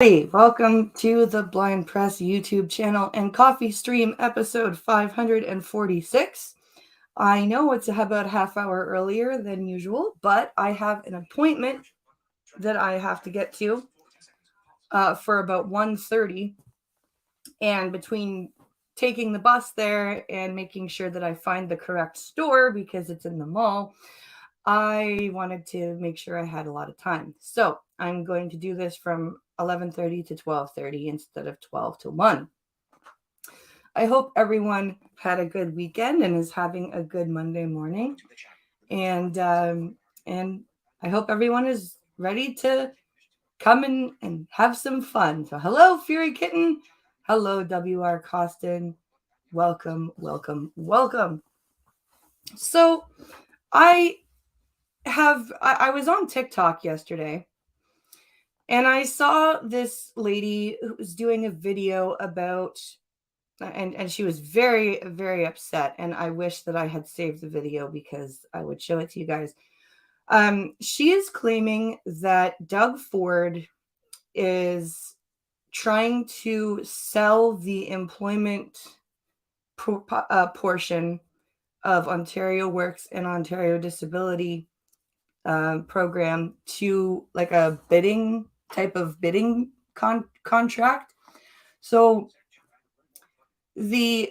Hey, welcome to the Blind Press YouTube channel and coffee stream episode 546. I know it's about a half hour earlier than usual, but I have an appointment that I have to get to for about 1:30, and between taking the bus there and making sure that I find the correct store because it's in the mall, I wanted to make sure I had a lot of time. So I'm going to do this from 11:30 to 12:30 instead of 12 to 1. I hope everyone had a good weekend and is having a good Monday morning. And I hope everyone is ready to come in and have some fun. So hello, Fury Kitten. Hello, WR Costin. Welcome, welcome, welcome. So I was on TikTok yesterday and I saw this lady who was doing a video about, and she was very, very upset. And I wish that I had saved the video because I would show it to you guys. She is claiming that Doug Ford is trying to sell the employment portion of Ontario Works and Ontario Disability program to like a bidding contract. So the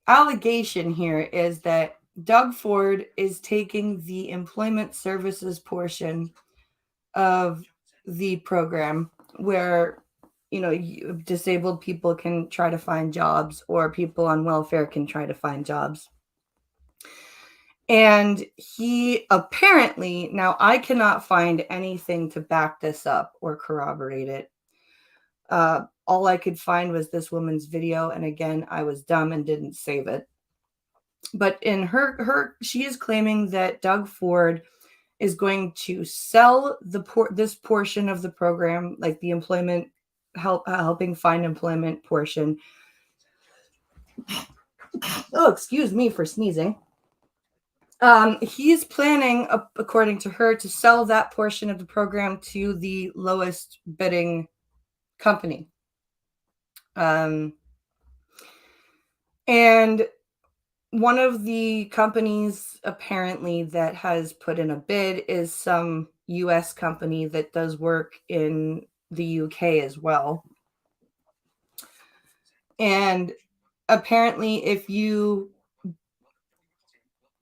allegation here is that Doug Ford is taking the employment services portion of the program where disabled people can try to find jobs or people on welfare can try to find jobs. And he apparently, now I cannot find anything to back this up or corroborate it. All I could find was this woman's video, and again, I was dumb and didn't save it. But in she is claiming that Doug Ford is going to sell this portion of the program, like the employment helping find employment portion. Oh, excuse me for sneezing. He's planning, according to her, to sell that portion of the program to the lowest bidding company. And one of the companies apparently that has put in a bid is some US company that does work in the UK as well. And apparently, if you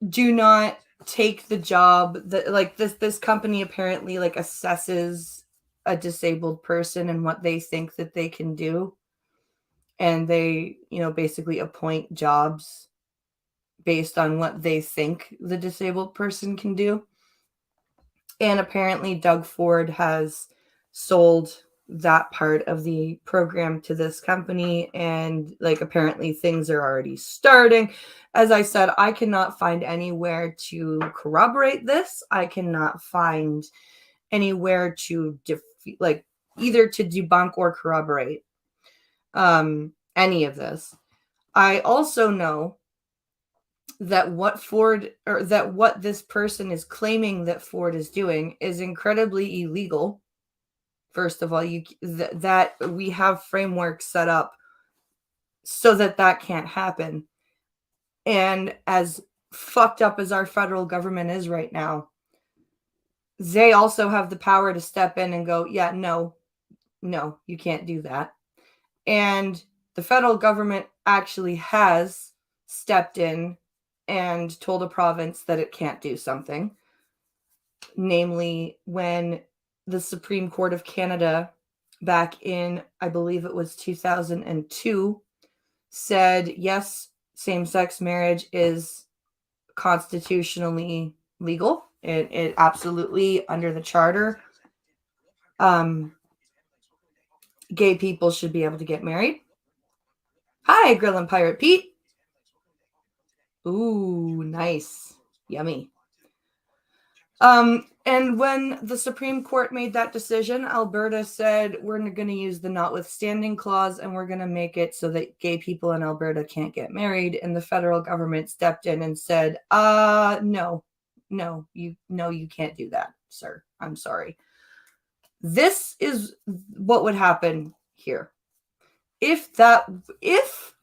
do not take the job, that like this company apparently like assesses a disabled person and what they think that they can do, and they basically appoint jobs based on what they think the disabled person can do. And apparently Doug Ford has sold that part of the program to this company, and like apparently things are already starting. As I said, I cannot find anywhere to corroborate this. I cannot find anywhere to either to debunk or corroborate any of this. I also know that what this person is claiming that Ford is doing is incredibly illegal. First of all, that we have frameworks set up so that can't happen. And as fucked up as our federal government is right now, they also have the power to step in and go, yeah, no, you can't do that. And the federal government actually has stepped in and told a province that it can't do something. Namely, when the Supreme Court of Canada back in, I believe it was 2002, said, yes, same-sex marriage is constitutionally legal. It absolutely, under the charter, gay people should be able to get married. Hi, Grillin' Pirate Pete. Ooh, nice. Yummy. And when the Supreme Court made that decision, Alberta said, we're going to use the notwithstanding clause and we're going to make it so that gay people in Alberta can't get married. And the federal government stepped in and said, no, you can't do that, sir. I'm sorry. This is what would happen here. If that, if,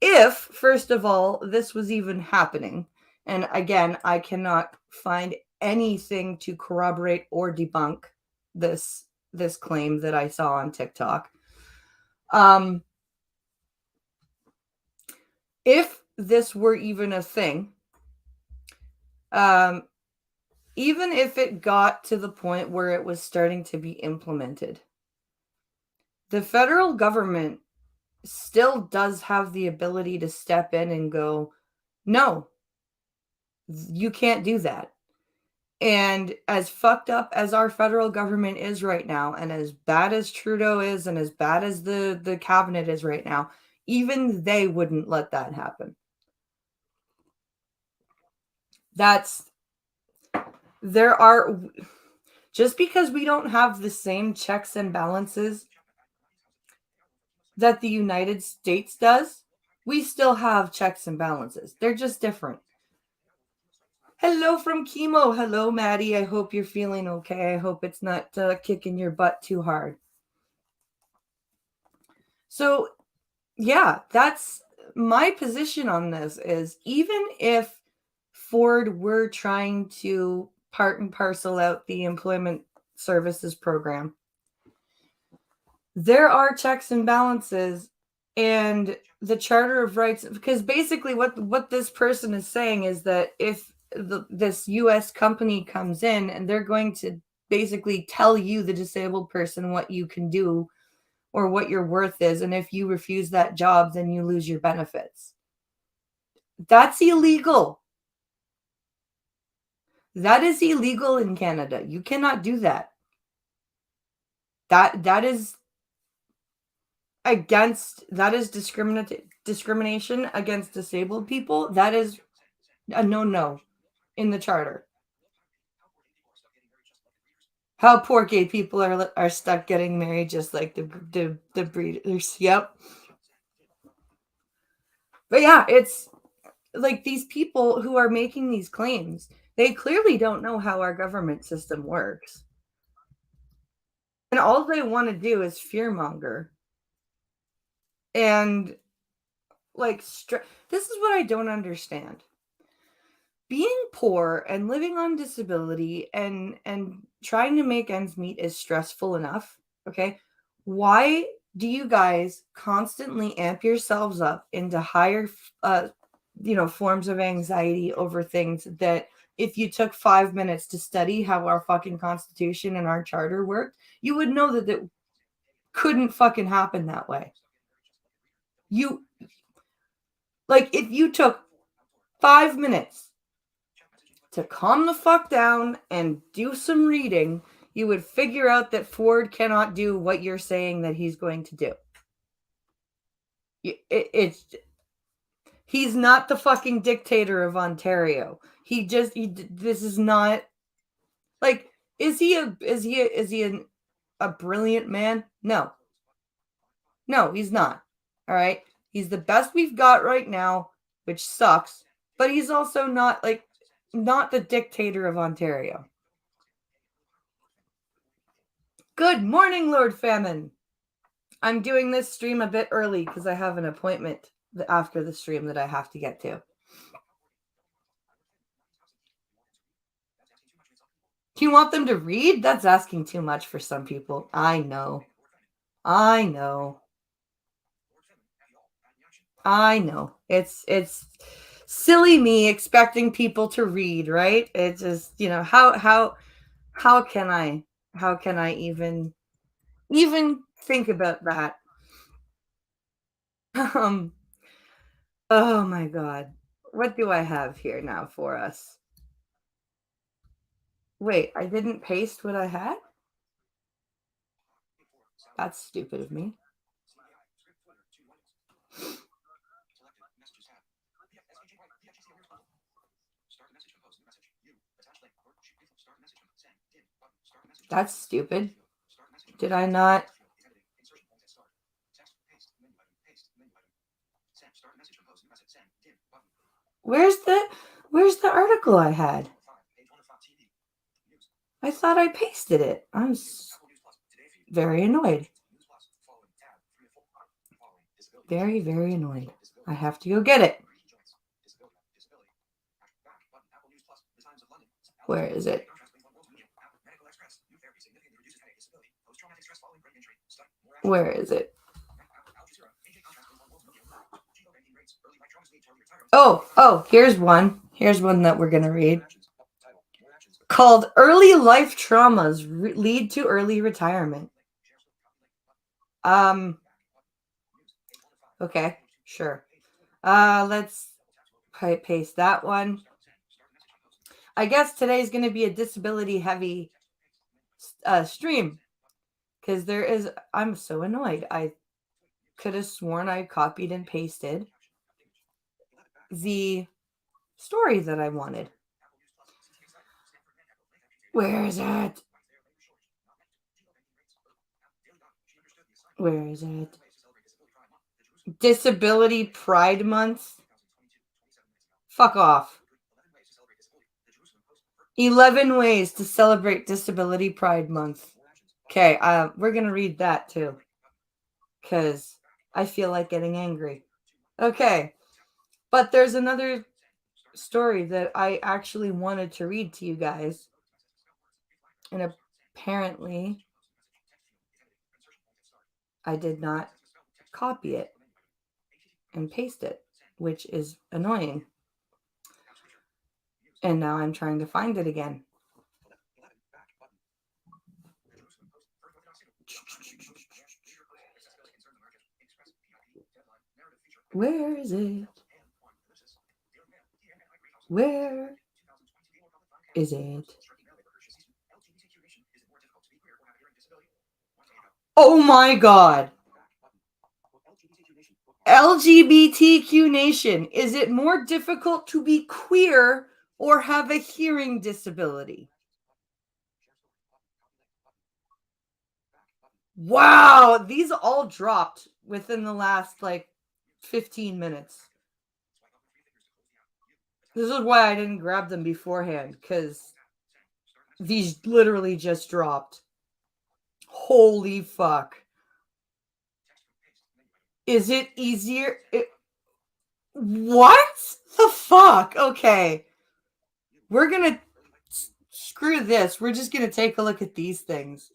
if, first of all, this was even happening, and again, I cannot find anything to corroborate or debunk this this claim that I saw on TikTok. If this were even a thing, even if it got to the point where it was starting to be implemented, the federal government still does have the ability to step in and go, no, you can't do that. And as fucked up as our federal government is right now, and as bad as Trudeau is, and as bad as the cabinet is right now, even they wouldn't let that happen. That's there are just because we don't have the same checks and balances that the United States does, we still have checks and balances. They're just different. Hello from chemo. Hello, Maddie. I hope you're feeling okay. I hope it's not kicking your butt too hard. So, yeah, that's my position on this is even if Ford were trying to part and parcel out the employment services program, there are checks and balances and the Charter of Rights, because basically what this person is saying is that if this US company comes in and they're going to basically tell you, the disabled person, what you can do or what your worth is, and if you refuse that job, then you lose your benefits. That's illegal. That is illegal in Canada. You cannot do that. That is discrimination against disabled people. That is a no in the charter. How poor gay people are stuck getting married, just like the breeders. Yep. But yeah, it's like these people who are making these claims, they clearly don't know how our government system works. And all they want to do is fearmonger. And like, this is what I don't understand. Being poor and living on disability and trying to make ends meet is stressful enough. Okay. Why do you guys constantly amp yourselves up into higher forms of anxiety over things that if you took 5 minutes to study how our fucking constitution and our charter worked, you would know that it couldn't fucking happen that way. You like if you took 5 minutes to calm the fuck down and do some reading, you would figure out that Ford cannot do what you're saying that he's going to do. He's not the fucking dictator of Ontario. This is not like, is he a brilliant man? No, he's not. All right. He's the best we've got right now, which sucks, but he's also not the dictator of Ontario. Good morning, Lord Famine. I'm doing this stream a bit early because I have an appointment after the stream that I have to get to. Do you want them to read? That's asking too much for some people. I know. It's silly me expecting people to read, right? It's just, how can I even think about that? Oh my god. What do I have here now for us? Wait, I didn't paste what I had? That's stupid of me. That's stupid. Did I not? Where's the article I had? I thought I pasted it. very annoyed. Very, very annoyed. I have to go get it. Where is it? Where is it? Oh, here's one. Here's one that we're going to read. Called Early Life Traumas Lead to Early Retirement. Okay, sure. Let's paste that one. I guess today's going to be a disability heavy stream because I'm so annoyed. I could have sworn I copied and pasted the story that I wanted. Where is it? Where is it? Disability Pride Month? Fuck off. 11 ways to celebrate Disability Pride Month. Okay, we're going to read that too. Because I feel like getting angry. Okay, but there's another story that I actually wanted to read to you guys. And apparently, I did not copy it and paste it, which is annoying. And now I'm trying to find it again. Where is it? Where is it? Oh my God. LGBTQ Nation, is it more difficult to be queer or have a hearing disability? Wow, these all dropped within the last 15 minutes. This is why I didn't grab them beforehand, because these literally just dropped. Holy fuck. Is it easier? What the fuck? Okay. We're gonna screw this. We're just gonna take a look at these things.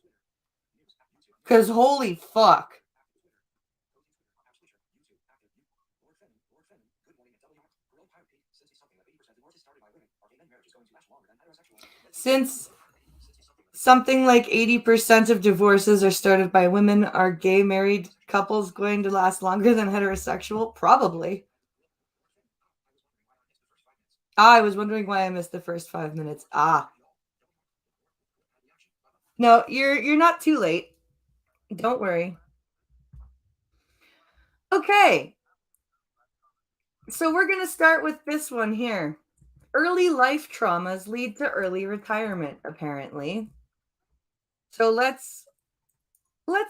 Because holy fuck. Since something like 80% of divorces are started by women, are gay married couples going to last longer than heterosexual? Probably. I was wondering why I missed the first 5 minutes. No, you're not too late. Don't worry. Okay. So we're going to start with this one here. Early life traumas lead to early retirement, apparently. So let's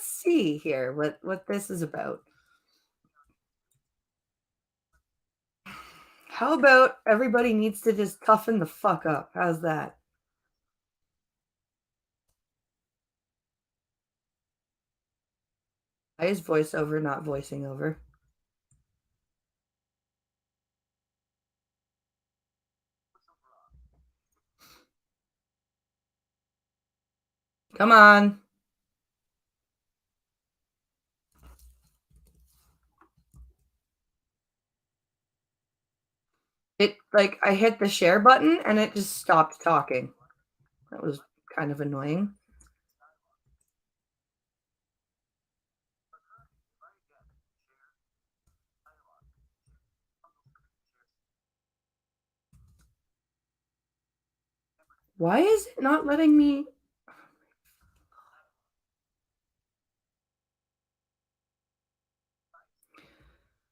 see here what this is about. How about everybody needs to just toughen the fuck up? How's that? Why is voiceover not voicing over? Come on. It I hit the share button and it just stopped talking. That was kind of annoying. Why is it not letting me?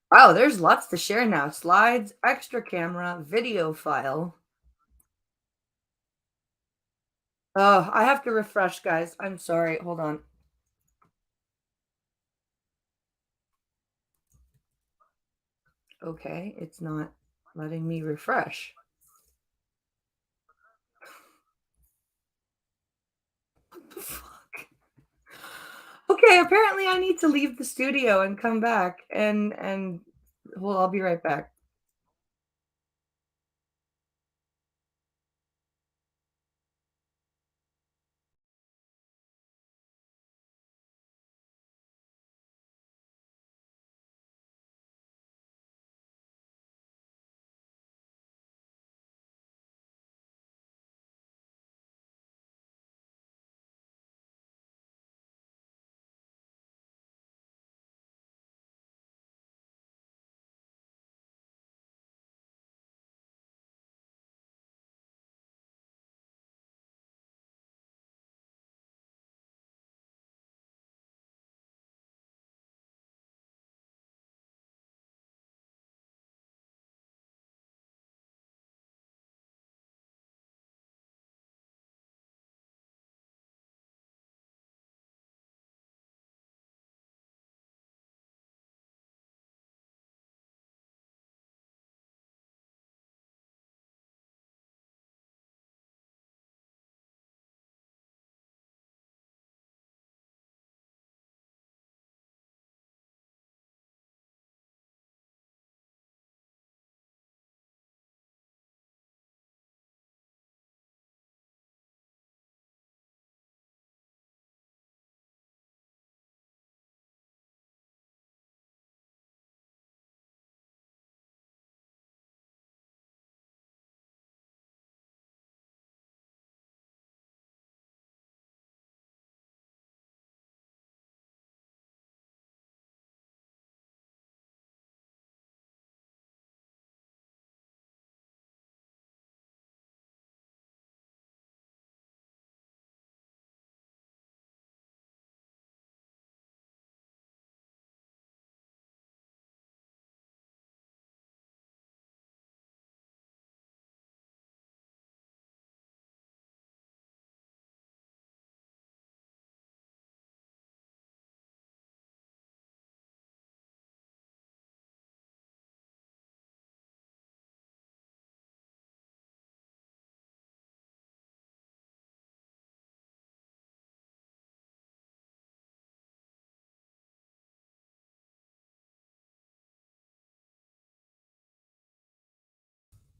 Wow, there's lots to share now. Slides, extra camera, video file. Oh, I have to refresh, guys. I'm sorry. Hold on. Okay, it's not letting me refresh. What the fuck? Okay, apparently I need to leave the studio and come back and well, I'll be right back.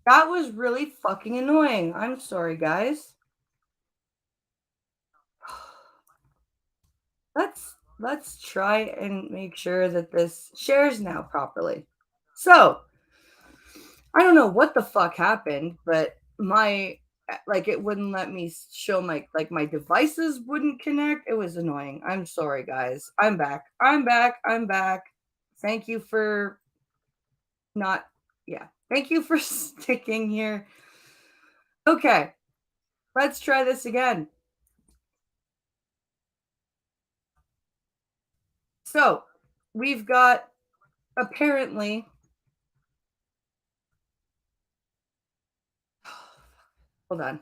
That was really fucking annoying. I'm sorry, guys. Let's try and make sure that this shares now properly. So, I don't know what the fuck happened, but my like it wouldn't let me show my devices wouldn't connect. It was annoying. I'm sorry, guys. I'm back. I'm back. I'm back. Thank you for not yeah. Thank you for sticking here. Okay, let's try this again. So, we've got apparently hold on.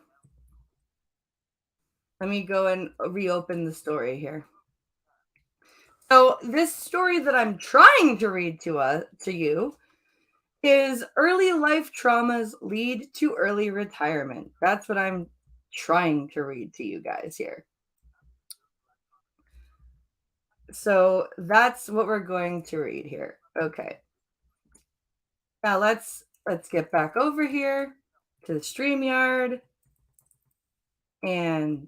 Let me go and reopen the story here. So, this story that I'm trying to read to you is early life traumas lead to early retirement. That's what I'm trying to read to you guys here. So that's what we're going to read here. Okay. Now let's get back over here to the StreamYard and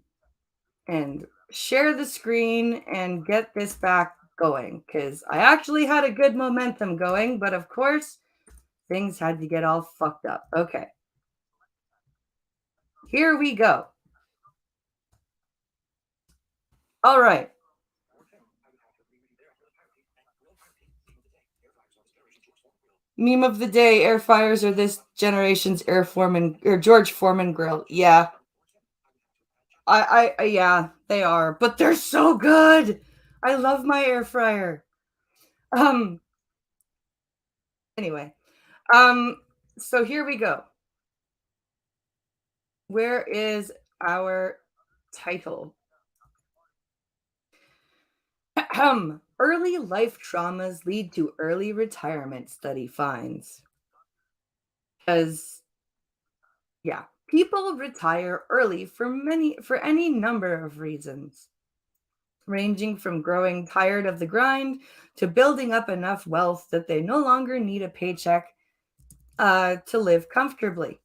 share the screen and get this back going because I actually had a good momentum going, but of course things had to get all fucked up. Okay. Here we go. All right. Meme of the day: air fryers are this generation's air Foreman or George Foreman grill. Yeah, yeah, they are, but they're so good. I love my air fryer. Um, anyway, um, so here we go. Where is our title? Early life traumas lead to early retirement, study finds. Because yeah, people retire early for any number of reasons. ranging from growing tired of the grind to building up enough wealth that they no longer need a paycheck to live comfortably.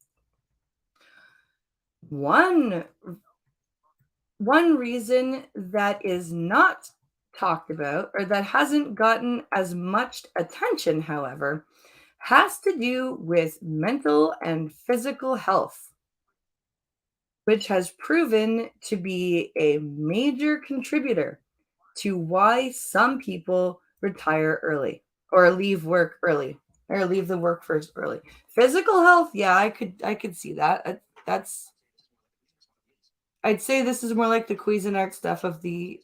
One one reason that is not talked about or that hasn't gotten as much attention, however, has to do with mental and physical health, which has proven to be a major contributor to why some people retire early or leave work early or leave the workforce early. Physical health, yeah, I could see that. That's I'd say this is more like the Cuisinart stuff of the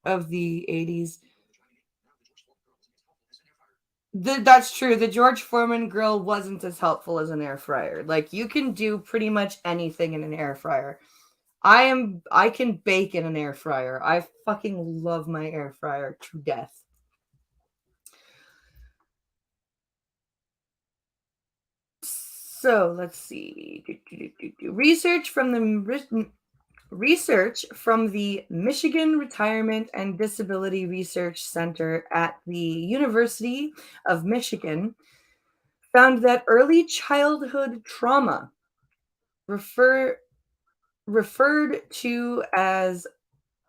80s. That's true. The George Foreman grill wasn't as helpful as an air fryer. Like you can do pretty much anything in an air fryer. I can bake in an air fryer. I fucking love my air fryer to death. So let's see. Research from the Michigan Retirement and Disability Research Center at the University of Michigan found that early childhood trauma, refer, referred to as,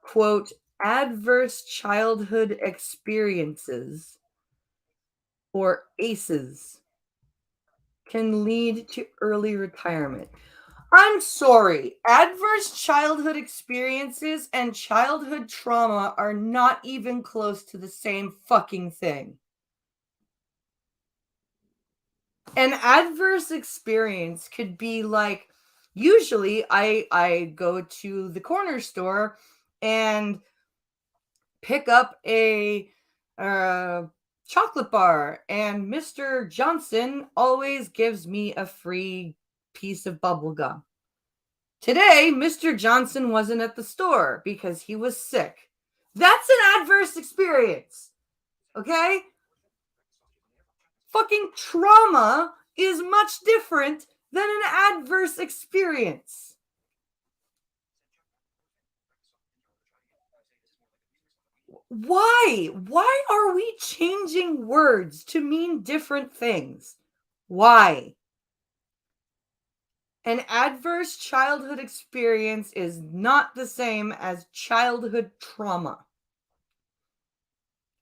quote, adverse childhood experiences, or ACEs, can lead to early retirement. I'm sorry. Adverse childhood experiences and childhood trauma are not even close to the same fucking thing. An adverse experience could be like, usually I go to the corner store and pick up a chocolate bar, and Mr. Johnson always gives me a free piece of bubble gum. Today, Mr. Johnson wasn't at the store because he was sick. That's an adverse experience. Okay? Fucking trauma is much different than an adverse experience. Why? Why are we changing words to mean different things? Why? An adverse childhood experience is not the same as childhood trauma.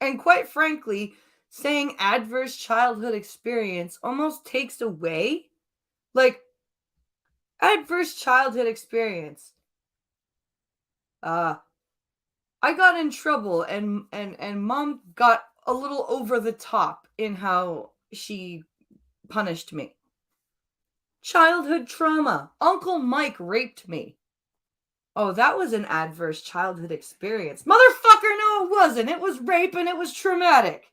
And quite frankly, saying adverse childhood experience almost takes away, like, adverse childhood experience. I got in trouble, and mom got a little over the top in how she punished me. Childhood trauma. Uncle Mike raped me. Oh, that was an adverse childhood experience. Motherfucker, no, it wasn't. It was rape and it was traumatic.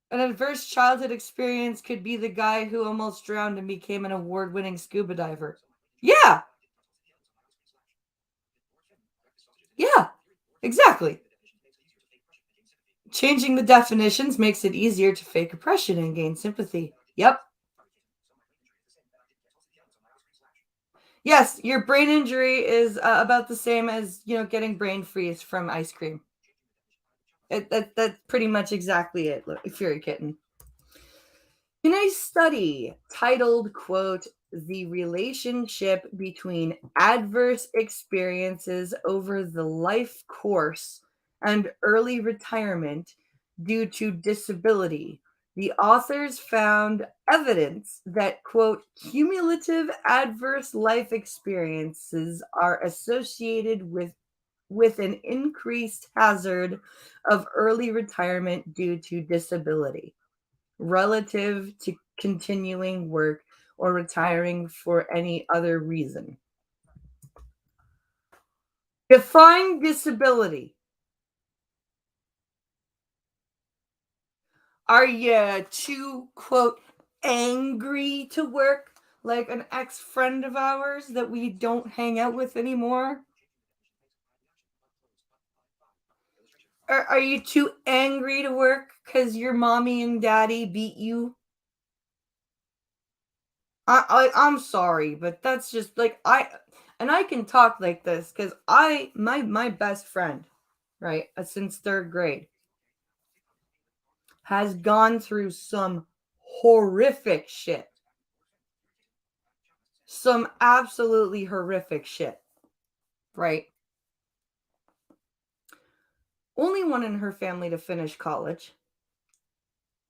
An adverse childhood experience could be the guy who almost drowned and became an award-winning scuba diver. Yeah. Yeah. Exactly. Changing the definitions makes it easier to fake oppression and gain sympathy. Yep. Yes, your brain injury is about the same as, getting brain freeze from ice cream. That's pretty much exactly it, Fury Kitten. In a study titled, quote, "The Relationship Between Adverse Experiences Over the Life Course and Early Retirement Due to Disability," the authors found evidence that, quote, "cumulative adverse life experiences are associated with an increased hazard of early retirement due to disability relative to continuing work or retiring for any other reason." Define disability. Are you too, quote, angry to work, like an ex friend of ours that we don't hang out with anymore? Or are you too angry to work because your mommy and daddy beat you? I'm sorry, but that's just like I can talk like this because my best friend, right, since third grade, has gone through some horrific shit. Some absolutely horrific shit, right? Only one in her family to finish college.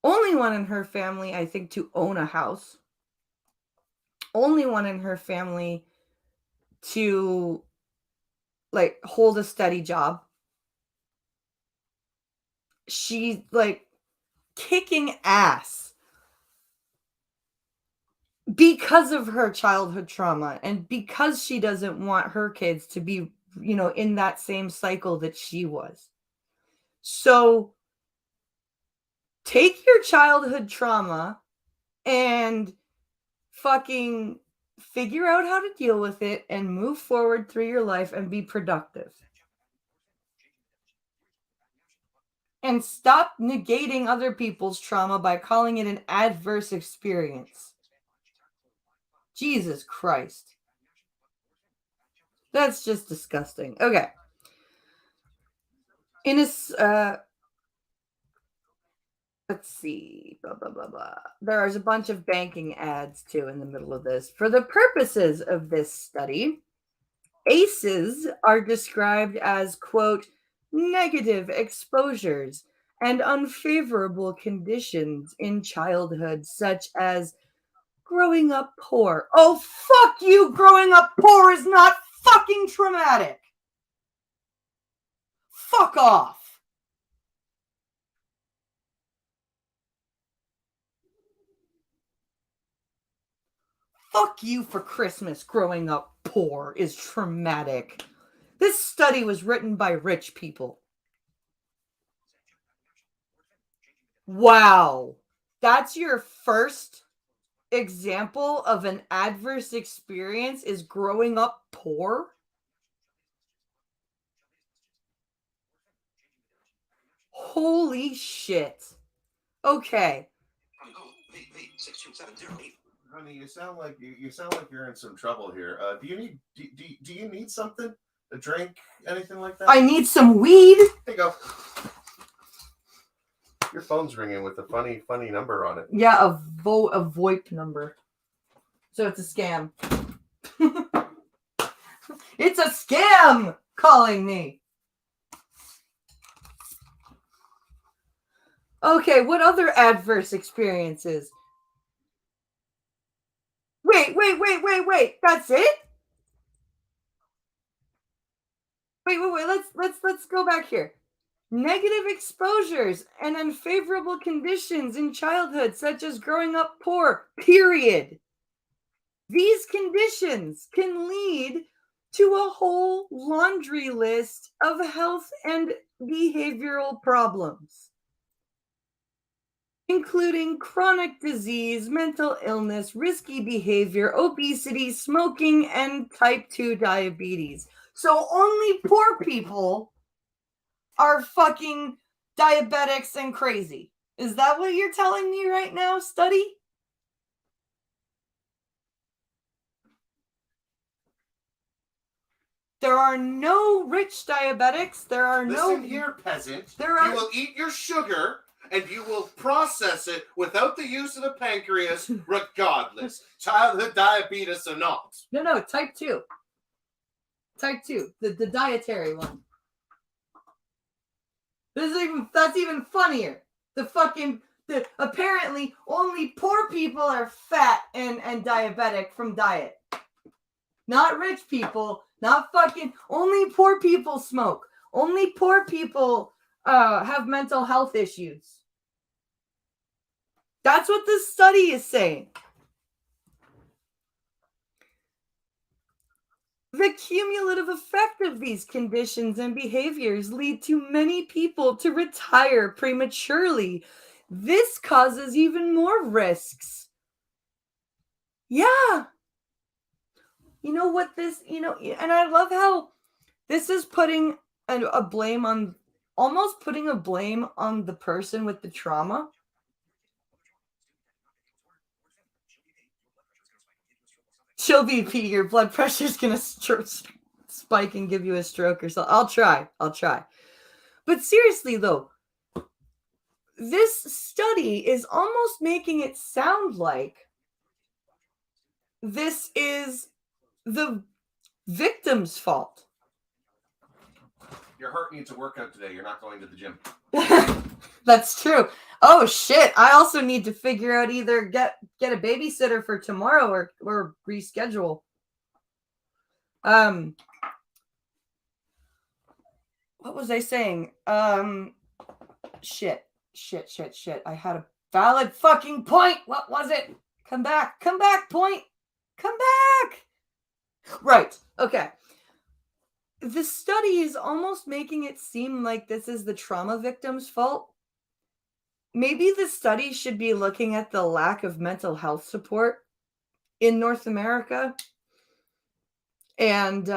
Only one in her family, I think, to own a house. Only one in her family to like hold a steady job. She's like kicking ass because of her childhood trauma and because she doesn't want her kids to be, in that same cycle that she was. So take your childhood trauma and fucking figure out how to deal with it and move forward through your life and be productive. And stop negating other people's trauma by calling it an adverse experience. Jesus Christ. That's just disgusting. Okay. Let's see. Blah, blah, blah, blah. There's a bunch of banking ads too in the middle of this. For the purposes of this study, ACEs are described as, quote, negative exposures and unfavorable conditions in childhood, such as growing up poor. Oh, fuck you! Growing up poor is not fucking traumatic! Fuck off! Fuck you for Christmas. Growing up poor is traumatic. This study was written by rich people. Wow. That's your first example of an adverse experience is growing up poor? Holy shit. Okay. Honey, you sound like you're in some trouble here. Do you need something? A drink? Anything like that? I need some weed. There you go. Your phone's ringing with a funny number on it. Yeah, a VoIP number. So it's a scam. It's a scam calling me. Okay, what other adverse experiences? Wait. That's it? Wait. Let's go back here. Negative exposures and unfavorable conditions in childhood, such as growing up poor, period. These conditions can lead to a whole laundry list of health and behavioral problems, including chronic disease, mental illness, risky behavior, obesity, smoking, and type 2 diabetes. So only poor people are fucking diabetics and crazy. Is that what you're telling me right now, study? There are no rich diabetics. There are Listen here, peasant. You will eat your sugar and you will process it without the use of the pancreas, regardless. Childhood diabetes or not. No, type 2. Type 2, the dietary one. That's even funnier. Apparently only poor people are fat and diabetic from diet. Not rich people, not fucking, only poor people smoke. Only poor people have mental health issues. That's what this study is saying. The cumulative effect of these conditions and behaviors lead to many people to retire prematurely. This causes even more risks. Yeah. You know what this, and I love how this is putting a blame on, almost putting a blame on the person with the trauma. chill BP, your blood pressure's gonna spike and give you a stroke or something. I'll try. But seriously though, this study is almost making it sound like this is the victim's fault. Your heart needs a workout today. You're not going to the gym. That's true. Oh shit! I also need to figure out either get a babysitter for tomorrow or reschedule. What was I saying? Shit. I had a valid fucking point. What was it? Come back, point. Come back. Right. Okay. The study is almost making it seem like this is the trauma victim's fault. Maybe the study should be looking at the lack of mental health support in North America and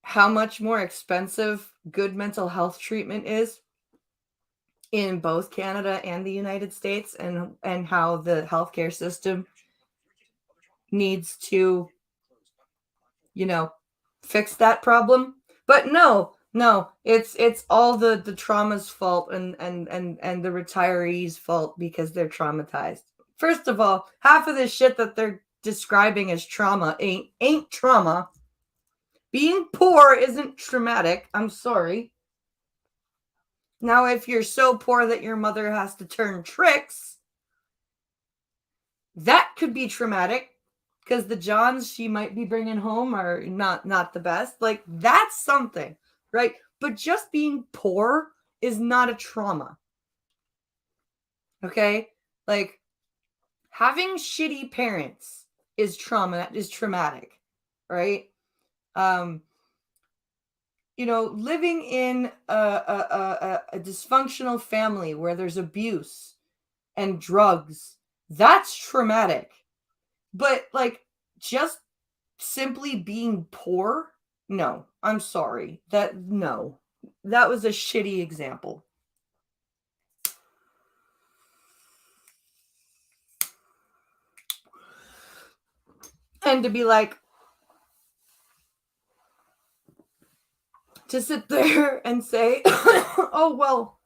how much more expensive good mental health treatment is in both Canada and the United States, and how the healthcare system needs to, fix that problem. But no, it's all the trauma's fault and the retirees' fault because they're traumatized. First of all, half of this shit that they're describing as trauma ain't trauma. Being poor isn't traumatic. I'm sorry. Now, if you're so poor that your mother has to turn tricks, that could be traumatic because the Johns she might be bringing home are not the best. Like, that's something, right? But just being poor is not a trauma. Okay? Like, having shitty parents is traumatic, right? Living in a dysfunctional family where there's abuse and drugs, that's traumatic. But just simply being poor, no, I'm sorry. That was a shitty example. And to sit there and say, oh, well,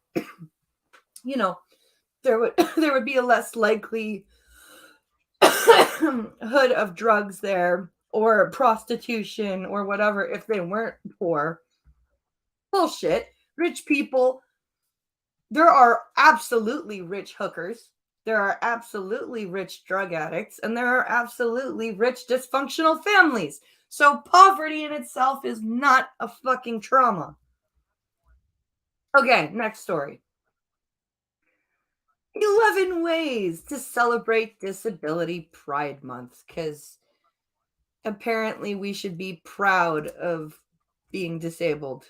there would be a less likely hood of drugs there or prostitution or whatever if they weren't poor. Bullshit. Rich people, there are absolutely rich hookers. There are absolutely rich drug addicts, and there are absolutely rich dysfunctional families. So poverty in itself is not a fucking trauma. Okay, next story. 11 ways to celebrate Disability Pride Month, because apparently we should be proud of being disabled.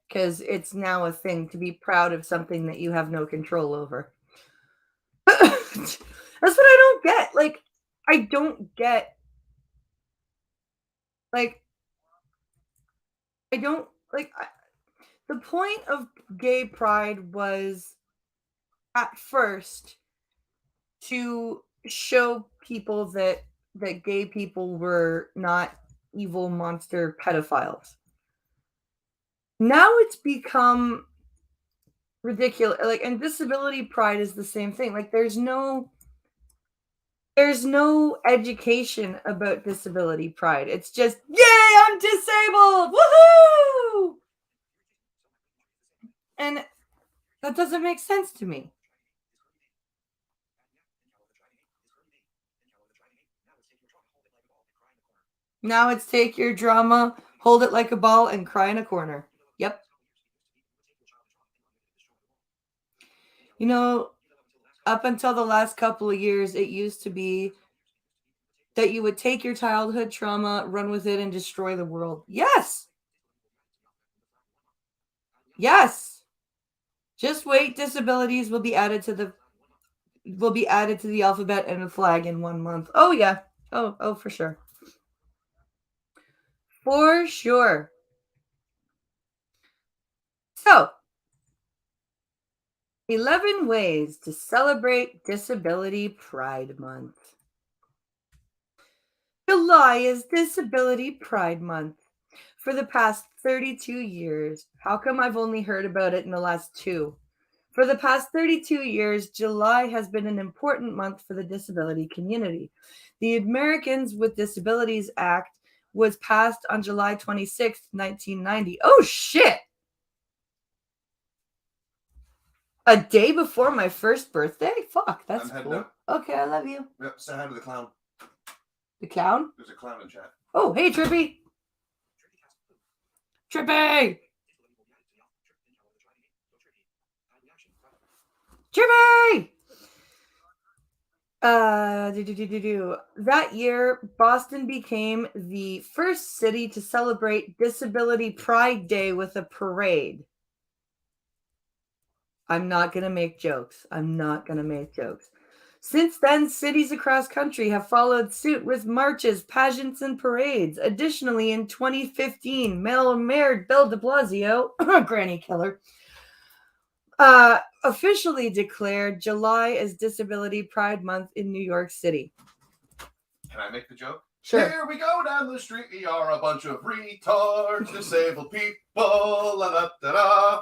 Because it's now a thing to be proud of something that you have no control over. That's what I don't get. I don't get. The point of gay pride was at first to show people that gay people were not evil monster pedophiles. Now it's become ridiculous. And disability pride is the same thing. There's no education about disability pride. It's just, yay, I'm disabled. Woohoo! And that doesn't make sense to me. Now it's take your drama, hold it like a ball, and cry in a corner. Yep. Up until the last couple of years, it used to be that you would take your childhood trauma, run with it, and destroy the world. Yes. Yes. Just wait. Disabilities will be added to the alphabet and the flag in 1 month. Oh, yeah. Oh, for sure. For sure. So, 11 ways to celebrate Disability Pride Month. July is Disability Pride Month. For the past 32 years, how come I've only heard about it in the last 2? For the past 32 years, July has been an important month for the disability community. The Americans with Disabilities Act was passed on July 26th, 1990. Oh, shit! A day before my first birthday? Fuck, that's cool. Okay, I love you. Yep, say hi to the clown. The clown? There's a clown in chat. Oh, hey, Trippy. Trippy! Trippy! That year, Boston became the first city to celebrate Disability Pride Day with a parade. I'm not going to make jokes. Since then, cities across country have followed suit with marches, pageants, and parades. Additionally, in 2015, Mayor Bill de Blasio, granny killer, officially declared July as Disability Pride Month in New York City. Can I make the joke? Sure. Here we go down the street. We are a bunch of retards, disabled people. La, da, da.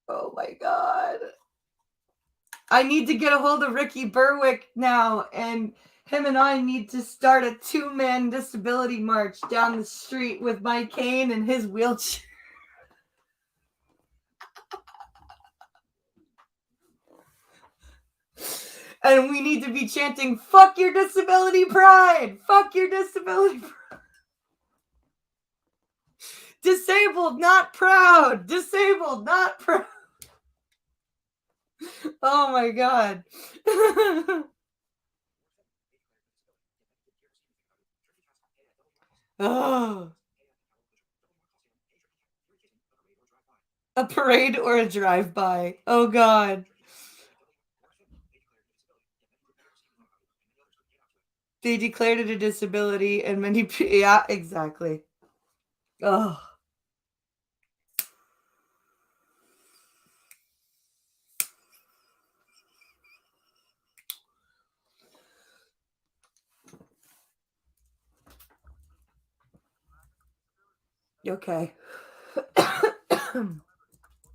Oh my God. I need to get a hold of Ricky Berwick now, and him and I need to start a 2-man disability march down the street with my cane and his wheelchair. And we need to be chanting, "Fuck your disability pride! Fuck your disability pride! Disabled, not proud! Disabled, not proud!" Oh my God. Oh. A parade or a drive-by. Oh God. They declared it a disability and many yeah, exactly. Oh. Okay.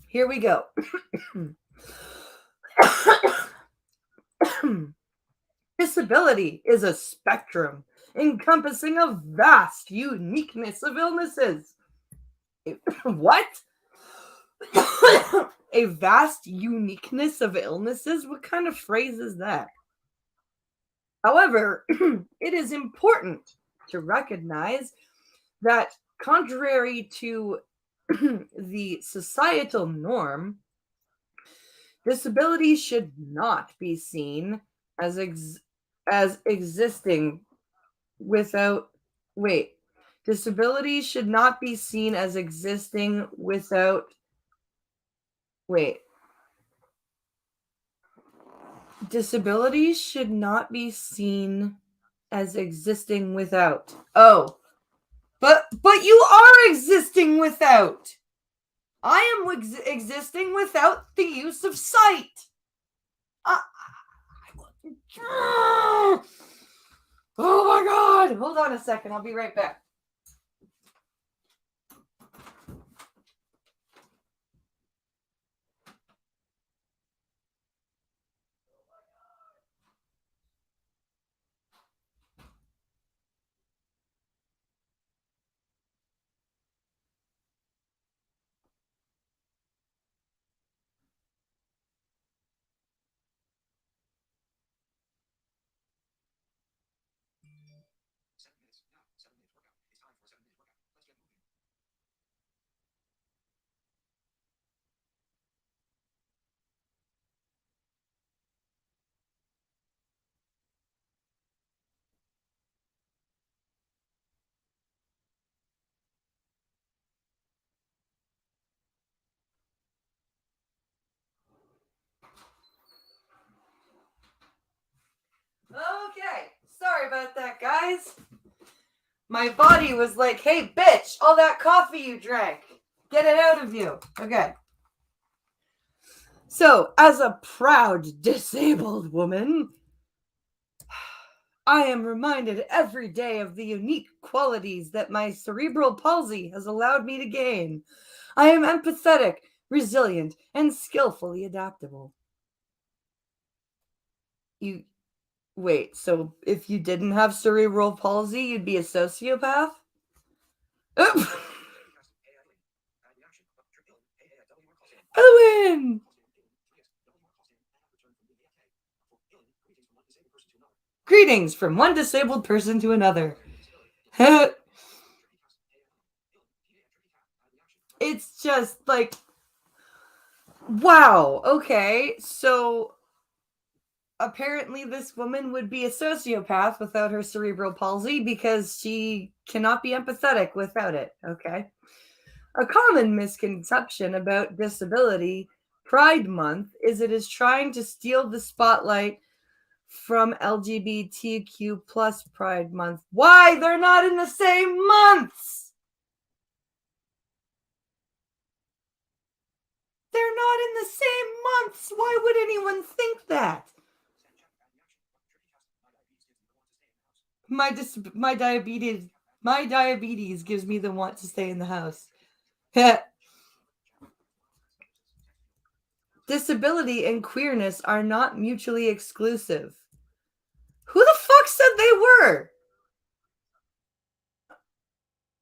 Here we go. Disability is a spectrum encompassing a vast uniqueness of illnesses. What? A vast uniqueness of illnesses? What kind of phrase is that? However, it is important to recognize that contrary to the societal norm, disability should not be seen as existing without disability should not be seen as existing without disability should not be seen as existing without. Oh, but you are existing without. I am existing without the use of sight. Oh my God. Hold on a second. I'll be right back. Okay, sorry about that, guys. My body was like, "Hey, bitch, all that coffee you drank, get it out of you." Okay. So, as a proud disabled woman, I am reminded every day of the unique qualities that my cerebral palsy has allowed me to gain. I am empathetic, resilient, and skillfully adaptable. You wait, so if you didn't have cerebral palsy, you'd be a sociopath? Owen! Greetings from one disabled person to another. It's just like, wow, okay, so apparently this woman would be a sociopath without her cerebral palsy because she cannot be empathetic without it, okay? A common misconception about disability Pride Month is it is trying to steal the spotlight from LGBTQ plus Pride Month. Why? They're not in the same months. They're not in the same months. Why would anyone think that? My diabetes gives me the want to stay in the house. Disability and queerness are not mutually exclusive. Who the fuck said they were?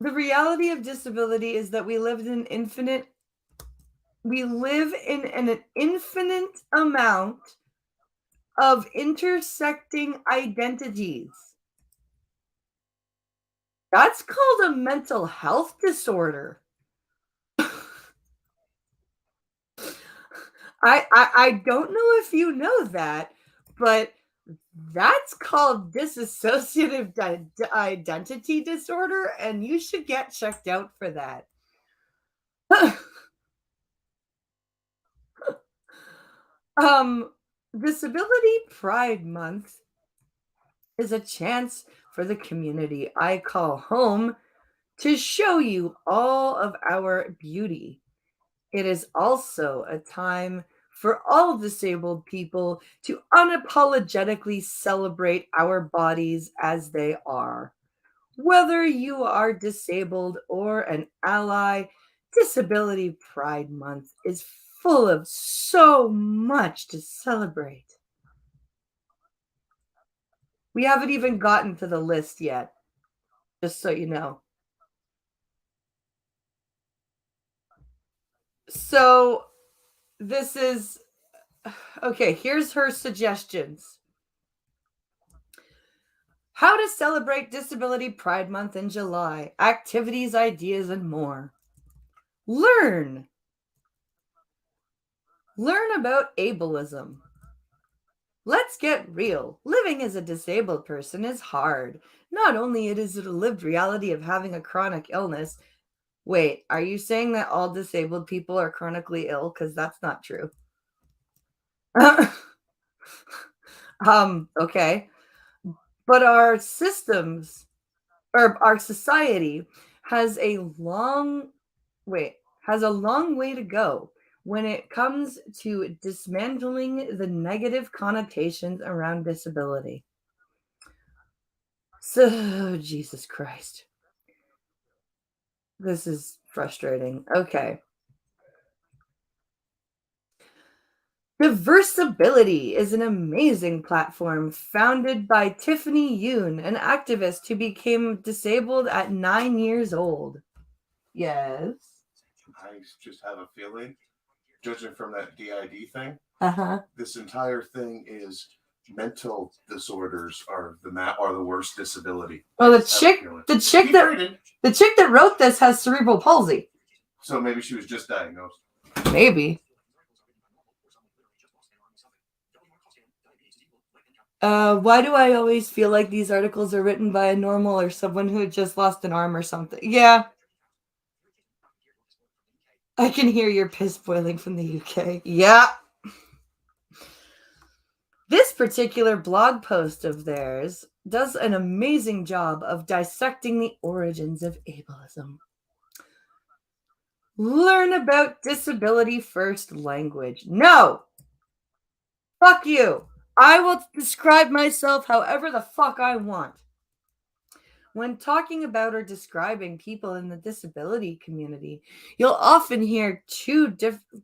The reality of disability is that we live in an infinite amount of intersecting identities. That's called a mental health disorder. I don't know if you know that, but that's called dissociative identity disorder, and you should get checked out for that. Disability Pride Month is a chance for the community I call home to show you all of our beauty. It is also a time for all disabled people to unapologetically celebrate our bodies as they are. Whether you are disabled or an ally, Disability Pride Month is full of so much to celebrate. We haven't even gotten to the list yet, just so you know. So, this is okay. Here's her suggestions. How to celebrate Disability Pride Month in July. Activities, ideas, and more. Learn about ableism. Let's get real. Living as a disabled person is hard. Not only is it a lived reality of having a chronic illness. Wait, are you saying that all disabled people are chronically ill? Because that's not true. Okay. But our systems or our society has a long way to go when it comes to dismantling the negative connotations around disability. So, Jesus Christ. This is frustrating. Okay. Diversibility is an amazing platform founded by Tiffany Yoon, an activist who became disabled at 9 years old. Yes. I just have a feeling, judging from that DID thing, Uh-huh. this entire thing is mental disorders are the worst disability. Well, the chick that wrote this has cerebral palsy. So maybe she was just diagnosed. Maybe. Why do I always feel like these articles are written by a normal or someone who had just lost an arm or something? Yeah. I can hear your piss boiling from the UK. Yeah. This particular blog post of theirs does an amazing job of dissecting the origins of ableism. Learn about disability first language. No! Fuck you. I will describe myself however the fuck I want. When talking about or describing people in the disability community, you'll often hear two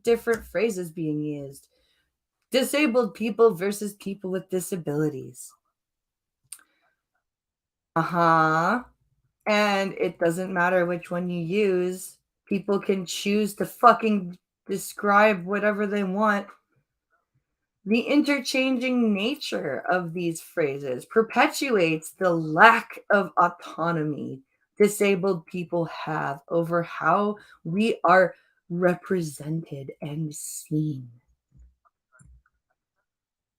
different phrases being used: disabled people versus people with disabilities. And it doesn't matter which one you use. People can choose to fucking describe whatever they want. The interchanging nature of these phrases perpetuates the lack of autonomy disabled people have over how we are represented and seen.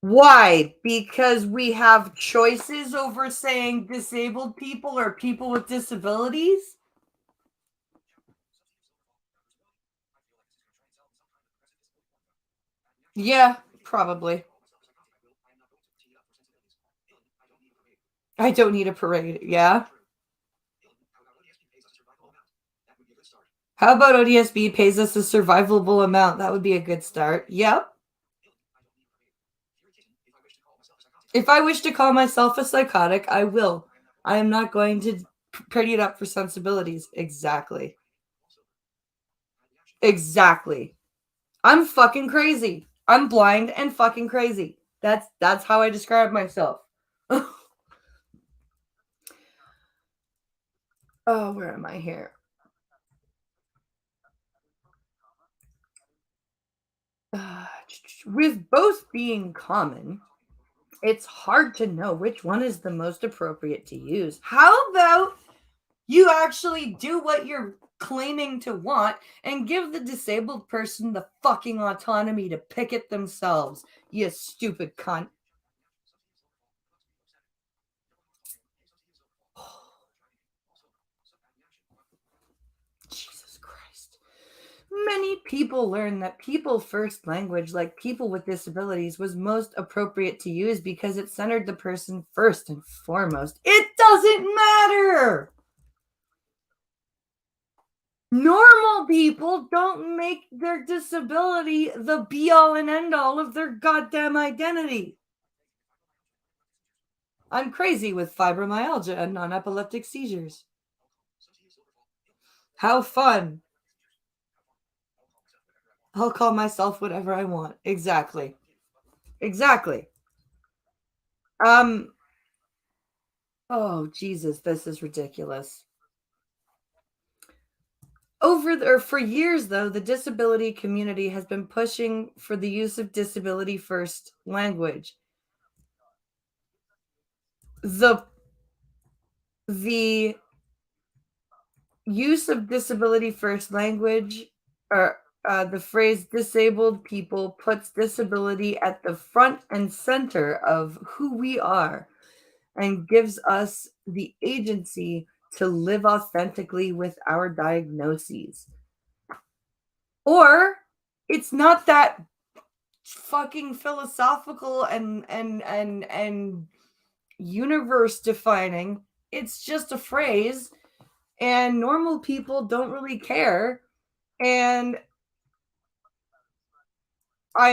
Why? Because we have choices over saying disabled people or people with disabilities? Yeah, probably. I don't need a parade. Yeah. How about ODSP pays us a survivable amount? That would be a good start. Yep. If I wish to call myself a psychotic, I will. I am not going to pretty it up for sensibilities. Exactly. Exactly. I'm fucking crazy. I'm blind and fucking crazy. That's how I describe myself. Oh, where am I here? With both being common, it's hard to know which one is the most appropriate to use. How about you actually do what you're claiming to want and give the disabled person the fucking autonomy to pick it themselves, you stupid cunt. Jesus Christ. Many people learned that people first language, like people with disabilities, was most appropriate to use because it centered the person first and foremost. It doesn't matter. Normal people don't make their disability the be all and end all of their goddamn identity. I'm crazy with fibromyalgia and non epileptic seizures. How fun. I'll call myself whatever I want. Exactly. Exactly. Oh, Jesus, this is ridiculous. For years, though, the disability community has been pushing for the use of disability first language. The use of disability first language, or the phrase disabled people, puts disability at the front and center of who we are and gives us the agency to live authentically with our diagnoses. Or it's not that fucking philosophical and universe defining. It's just a phrase, and normal people don't really care. And I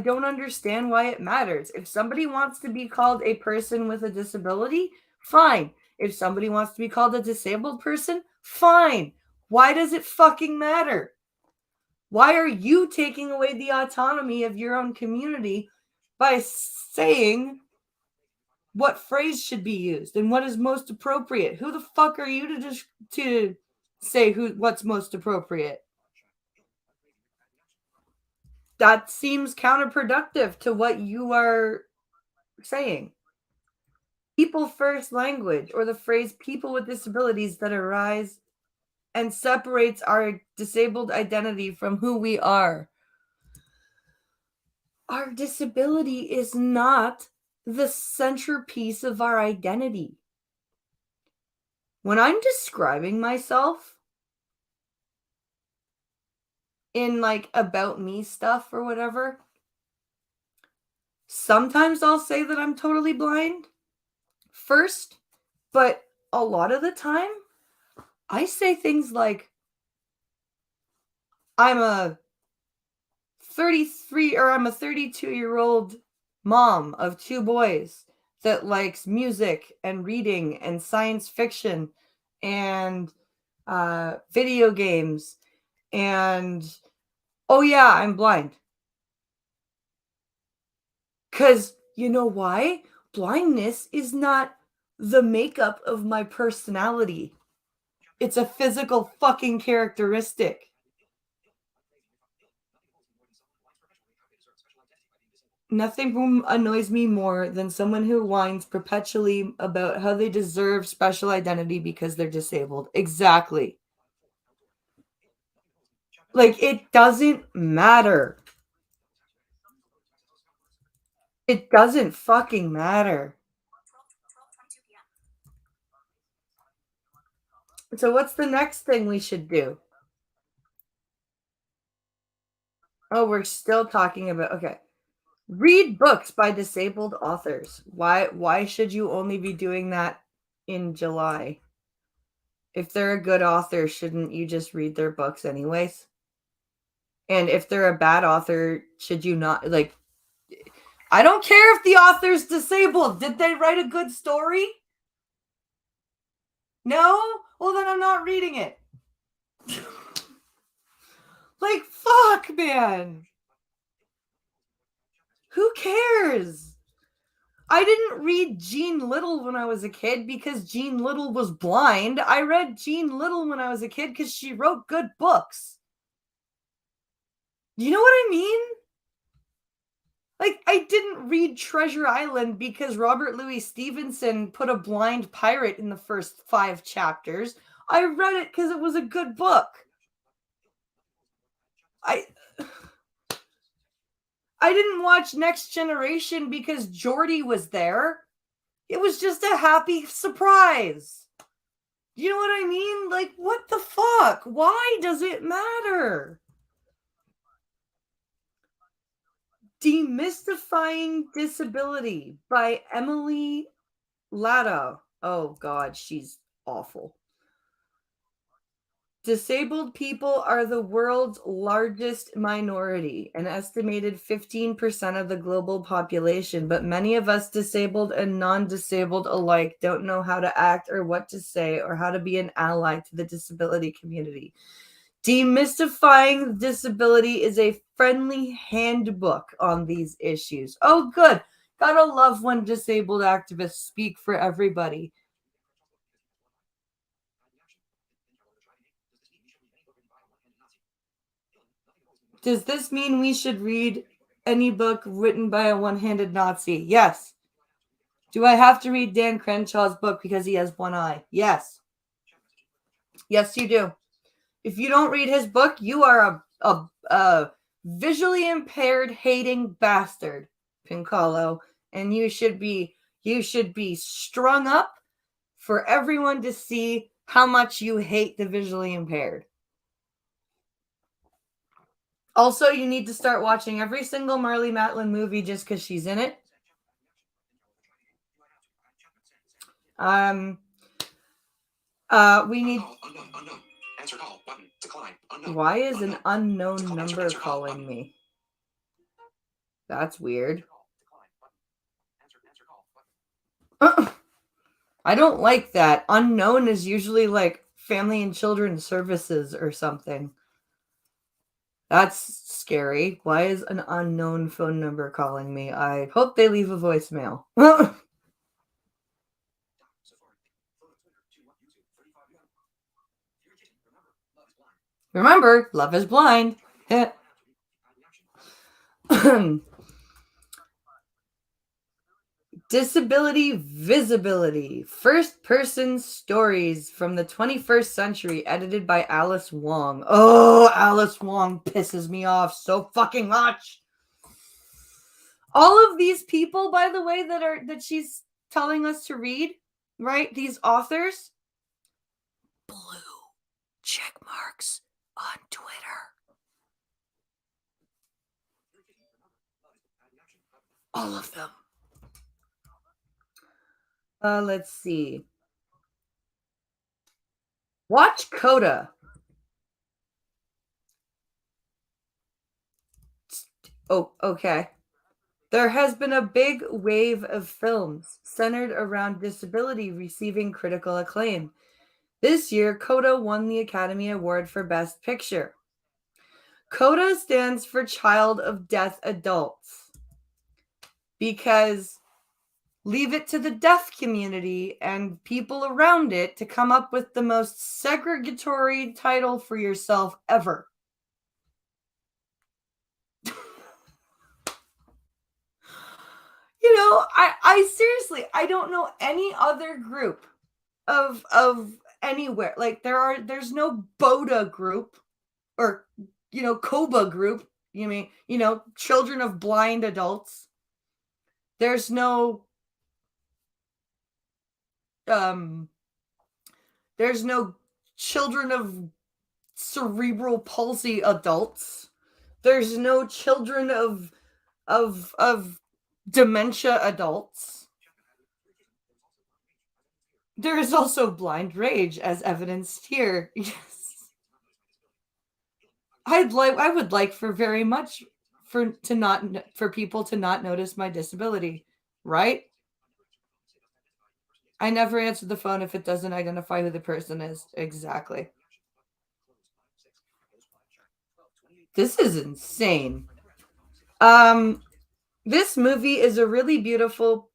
don't understand why it matters. If somebody wants to be called a person with a disability, fine. If somebody wants to be called a disabled person, fine. Why does it fucking matter? Why are you taking away the autonomy of your own community by saying what phrase should be used and what is most appropriate? Who the fuck are you to say what's most appropriate? That seems counterproductive to what you are saying. People first language, or the phrase people with disabilities, that arise and separates our disabled identity from who we are. Our disability is not the centerpiece of our identity. When I'm describing myself in like about me stuff or whatever, sometimes I'll say that I'm totally blind first, but a lot of the time I say things like, I'm a 32-year-old mom of 2 boys that likes music and reading and science fiction and video games and oh yeah, I'm blind. Cuz you know why? Blindness is not the makeup of my personality. It's a physical fucking characteristic. Nothing annoys me more than someone who whines perpetually about how they deserve special identity because they're disabled. Exactly. Like, it doesn't matter. It doesn't fucking matter. So what's the next thing we should do? Oh, we're still talking about okay. Read books by disabled authors. Why should you only be doing that in July? If they're a good author, shouldn't you just read their books anyways? And if they're a bad author, should you not like I don't care if the author's disabled. Did they write a good story? No? Well, then I'm not reading it. Like, fuck, man. Who cares? I didn't read Jean Little when I was a kid because Jean Little was blind. I read Jean Little when I was a kid because she wrote good books. You know what I mean? Like, I didn't read Treasure Island because Robert Louis Stevenson put a blind pirate in the first 5 chapters. I read it because it was a good book. I didn't watch Next Generation because Geordie was there. It was just a happy surprise. You know what I mean? Like, what the fuck? Why does it matter? Demystifying Disability by Emily Lado. Oh, God, she's awful. Disabled people are the world's largest minority, an estimated 15% of the global population, but many of us disabled and non-disabled alike don't know how to act or what to say or how to be an ally to the disability community. Demystifying Disability is a friendly handbook on these issues. Oh, good. Gotta love when disabled activists speak for everybody. Does this mean we should read any book written by a one-handed Nazi? Yes. Do I have to read Dan Crenshaw's book because he has one eye? Yes. Yes, you do. If you don't read his book, you are a visually impaired hating bastard, Pincalo, and you should be strung up for everyone to see how much you hate the visually impaired. Also, you need to start watching every single Marlee Matlin movie just because she's in it. We need. Unknown. Answer call button. Decline. Unknown. Why is an unknown number calling me? That's weird. I don't like that. Unknown is usually like Family and Children's Services or something. That's scary. Why is an unknown phone number calling me? I hope they leave a voicemail. Remember, love is blind. Disability Visibility. First person stories from the 21st century, edited by Alice Wong. Oh, Alice Wong pisses me off so fucking much. All of these people, by the way, that she's telling us to read, right? These authors, blue check marks on Twitter. All of them. Let's see. Watch Coda. Oh, okay. There has been a big wave of films centered around disability receiving critical acclaim. This year, Coda won the Academy Award for Best Picture. CODA stands for Child of Deaf Adults because leave it to the deaf community and people around it to come up with the most segregatory title for yourself ever. I seriously, I don't know any other group of anywhere. Like there's no Boda group or Koba group. You mean, children of blind adults. There's no um there's no children of cerebral palsy adults. There's no children of dementia adults. There is also blind rage, as evidenced here. Yes, I would like for very much for people to not notice my disability, right? I never answer the phone if it doesn't identify who the person is. Exactly. This is insane. This movie is a really beautiful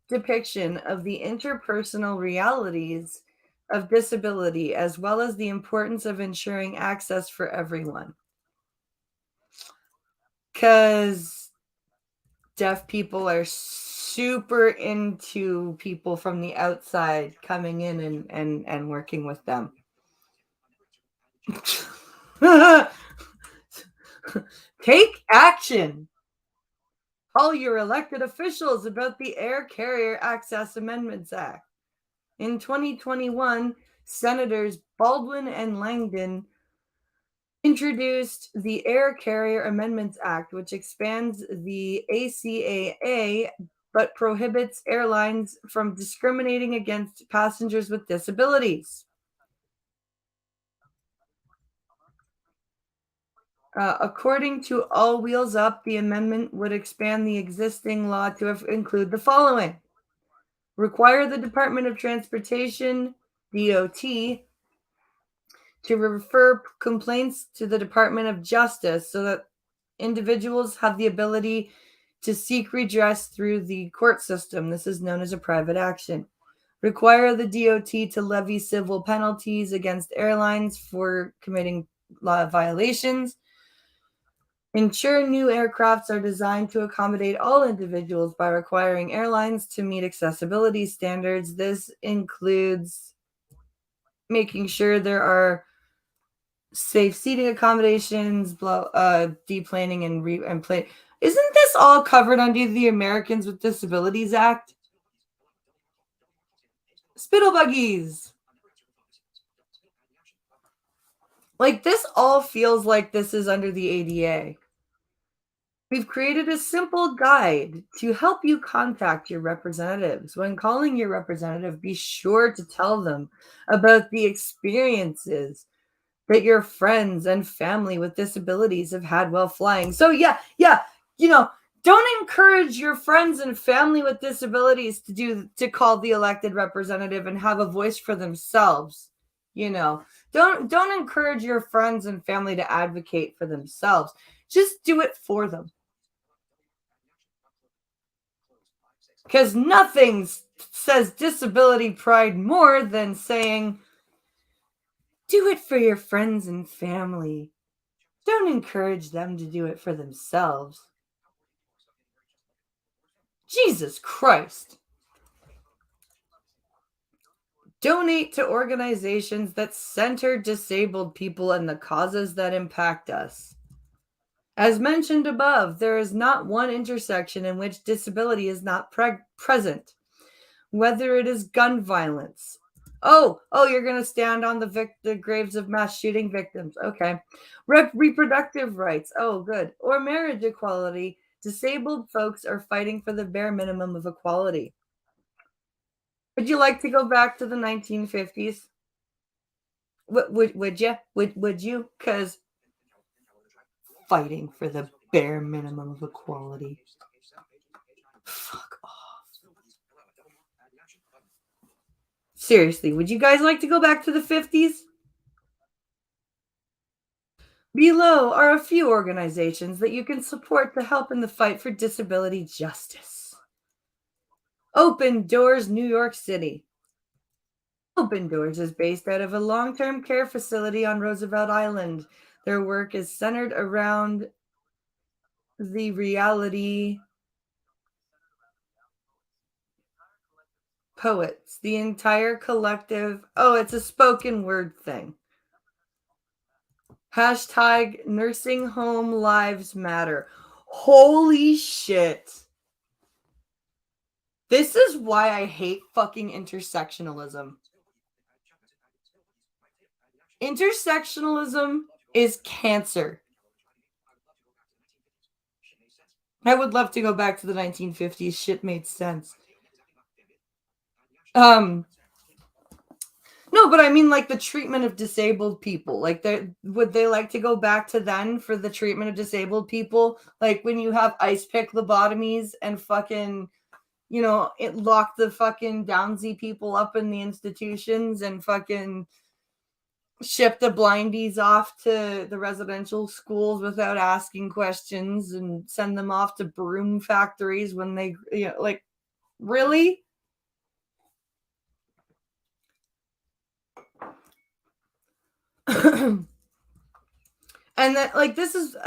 depiction of the interpersonal realities of disability, as well as the importance of ensuring access for everyone. Because deaf people are super into people from the outside coming in and working with them. Take action. Call your elected officials about the Air Carrier Access Amendments Act. In 2021, Senators Baldwin and Langdon introduced the Air Carrier Amendments Act, which expands the ACAA but prohibits airlines from discriminating against passengers with disabilities. According to All Wheels Up, the amendment would expand the existing law to include the following: require the Department of Transportation, DOT, to refer complaints to the Department of Justice so that individuals have the ability to seek redress through the court system. This is known as a private action. Require the DOT to levy civil penalties against airlines for committing law violations. Ensure new aircrafts are designed to accommodate all individuals by requiring airlines to meet accessibility standards. This includes making sure there are safe seating accommodations, deplaning and plane. Isn't this all covered under the Americans with Disabilities Act? Spittle buggies. Like, this all feels like this is under the ADA. We've created a simple guide to help you contact your representatives. When calling your representative, be sure to tell them about the experiences that your friends and family with disabilities have had while flying. So yeah, don't encourage your friends and family with disabilities to call the elected representative and have a voice for themselves. Don't encourage your friends and family to advocate for themselves. Just do it for them. Because nothing says disability pride more than saying, do it for your friends and family. Don't encourage them to do it for themselves. Jesus Christ. Donate to organizations that center disabled people and the causes that impact us. As mentioned above, there is not one intersection in which disability is not present, whether it is gun violence. Oh, you're going to stand on the graves of mass shooting victims. Okay. Reproductive rights. Oh, good. Or marriage equality. Disabled folks are fighting for the bare minimum of equality. Would you like to go back to the 1950s? Would you? Would you? Because fighting for the bare minimum of equality. Fuck off. Seriously, would you guys like to go back to the 50s? Below are a few organizations that you can support to help in the fight for disability justice. Open Doors, New York City. Open Doors is based out of a long-term care facility on Roosevelt Island. Their work is centered around the reality poets. The entire collective. Oh, it's a spoken word thing. Hashtag nursing home lives matter. Holy shit. This is why I hate fucking intersectionalism. Intersectionalism is cancer. I would love to go back to the 1950s. Shit made sense. No, but I mean like the treatment of disabled people. Like, would they like to go back to then for the treatment of disabled people? Like when you have ice pick lobotomies and fucking, you know, it locked the fucking Downsy people up in the institutions and fucking ship the blindies off to the residential schools without asking questions and send them off to broom factories when they, you know, like, really? And that, like, this is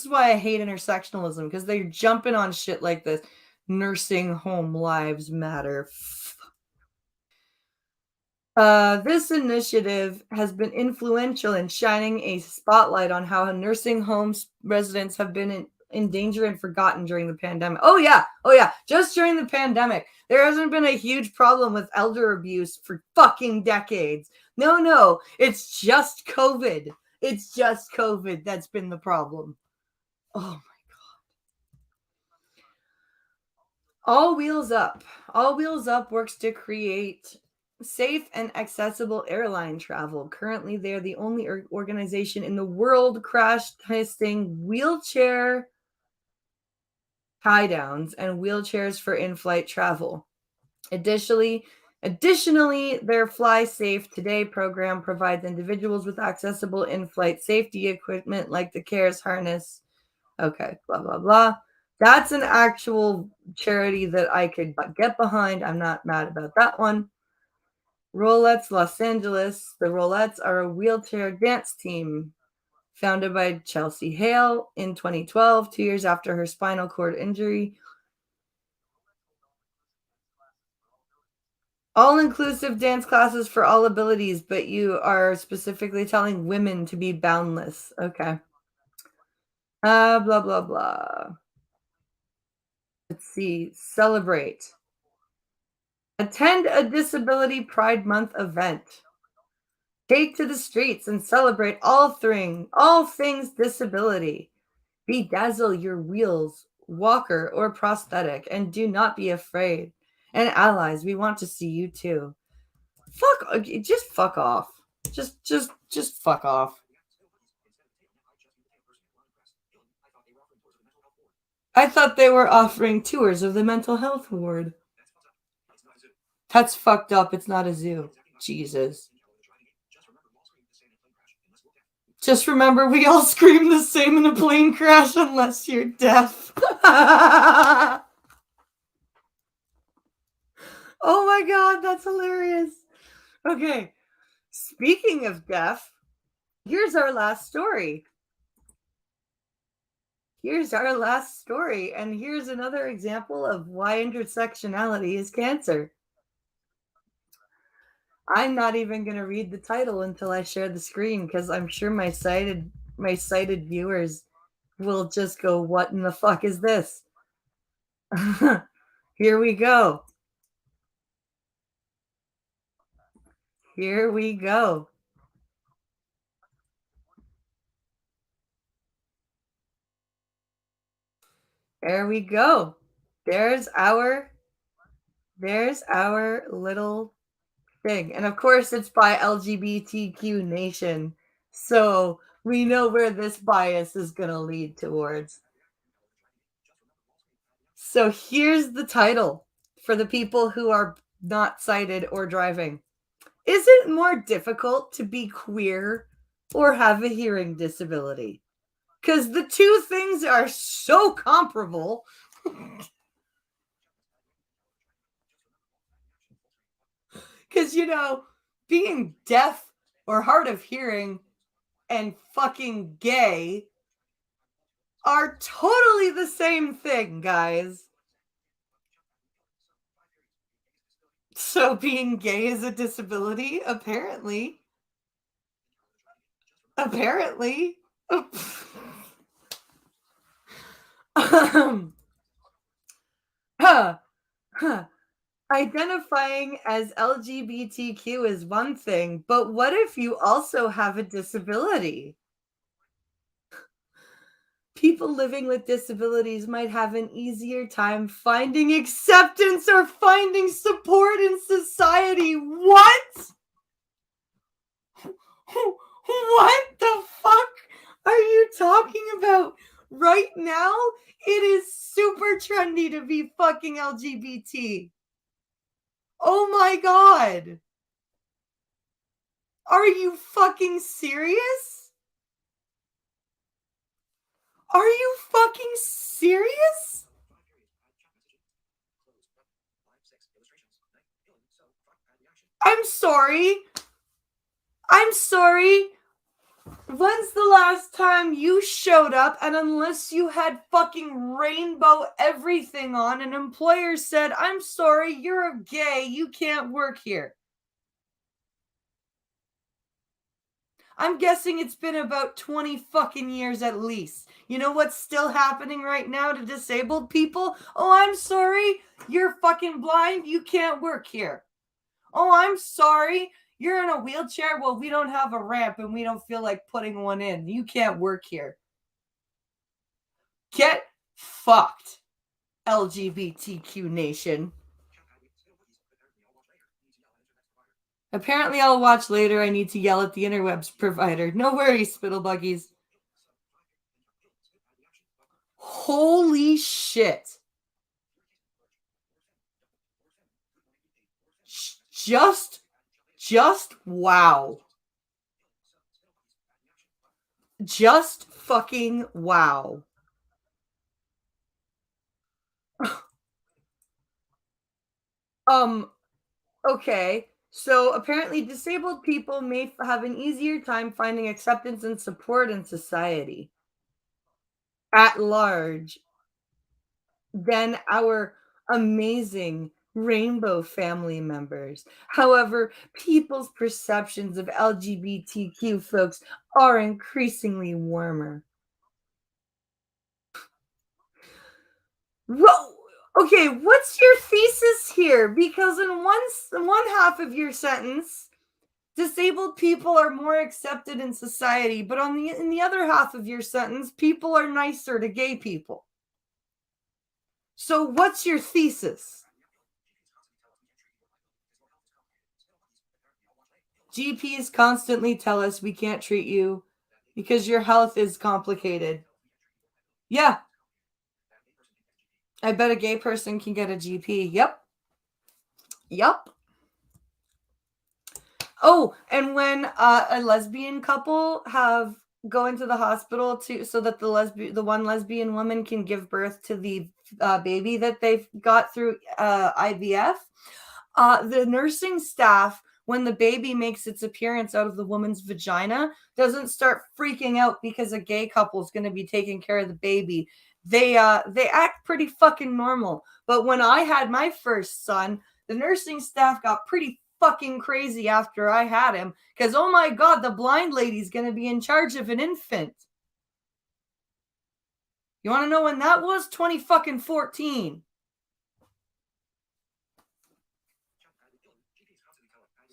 why I hate intersectionalism, because they're jumping on shit like this. Nursing home lives matter. This initiative has been influential in shining a spotlight on how nursing homes residents have been in danger and forgotten during the pandemic. Oh yeah. Just during the pandemic, there hasn't been a huge problem with elder abuse for fucking decades. No, it's just COVID. It's just COVID that's been the problem. Oh my God. All Wheels Up. All Wheels Up works to create safe and accessible airline travel. Currently, they're the only organization in the world crash testing wheelchair tie downs and wheelchairs for in-flight travel. Additionally, their Fly Safe Today program provides individuals with accessible in-flight safety equipment like the CARES harness. Okay, blah, blah, blah. That's an actual charity that I could get behind. I'm not mad about that one. Rolettes Los Angeles. The Rolettes are a wheelchair dance team founded by Chelsea Hale in 2012, 2 years after her spinal cord injury. All-inclusive dance classes for all abilities, but you are specifically telling women to be boundless. Okay. Blah, blah, blah. Let's see. Celebrate. Attend a Disability Pride Month event. Take to the streets and celebrate all things disability. Bedazzle your wheels, walker, or prosthetic, and do not be afraid. And allies, we want to see you too. Just fuck off. Just fuck off. I thought they were offering tours of the mental health ward. That's fucked up. It's not a zoo. Jesus. Just remember, we all scream the same in a plane crash unless you're deaf. Oh my God, that's hilarious. Okay, speaking of deaf, here's our last story. And here's another example of why intersectionality is cancer. I'm not even going to read the title until I share the screen, because I'm sure my sighted viewers will just go, what in the fuck is this? Here we go. There we go. There's our little thing. And of course, it's by LGBTQ Nation. So we know where this bias is going to lead towards. So here's the title for the people who are not sighted or driving. Is it more difficult to be queer or have a hearing disability? Because the two things are so comparable. Because, being deaf or hard of hearing and fucking gay are totally the same thing, guys. So being gay is a disability? Apparently. Apparently. Huh. Identifying as LGBTQ is one thing, but what if you also have a disability? People living with disabilities might have an easier time finding acceptance or finding support in society. What? What the fuck are you talking about? Right now, it is super trendy to be fucking LGBT. Oh my god. Are you fucking serious? Are you fucking serious? I'm sorry. I'm sorry. When's the last time you showed up and unless you had fucking rainbow everything on, an employer said, I'm sorry, you're a gay, you can't work here? I'm guessing it's been about 20 fucking years at least. You know what's still happening right now to disabled people? Oh, I'm sorry, you're fucking blind, you can't work here. Oh, I'm sorry, you're in a wheelchair. Well, we don't have a ramp and we don't feel like putting one in. You can't work here. Get fucked, LGBTQ nation. Apparently, I'll watch later. I need to yell at the interwebs provider. No worries, spittlebuggies. Holy shit. Just wow. Just fucking wow. Okay. So apparently disabled people may have an easier time finding acceptance and support in society at large than our amazing rainbow family members. However, people's perceptions of LGBTQ folks are increasingly warmer. Well, okay, what's your thesis here? Because in one half of your sentence, disabled people are more accepted in society, but in the other half of your sentence, people are nicer to gay people. So what's your thesis? GPs constantly tell us we can't treat you because your health is complicated. Yeah. I bet a gay person can get a GP. Yep. Oh, and when a lesbian couple have go into the hospital so that the one lesbian woman can give birth to the baby that they've got through IVF, the nursing staff, when the baby makes its appearance out of the woman's vagina, doesn't start freaking out because a gay couple is going to be taking care of the baby. They act pretty fucking normal. But when I had my first son, the nursing staff got pretty fucking crazy after I had him because, oh my god, the blind lady's going to be in charge of an infant. You want to know when that was? 2014.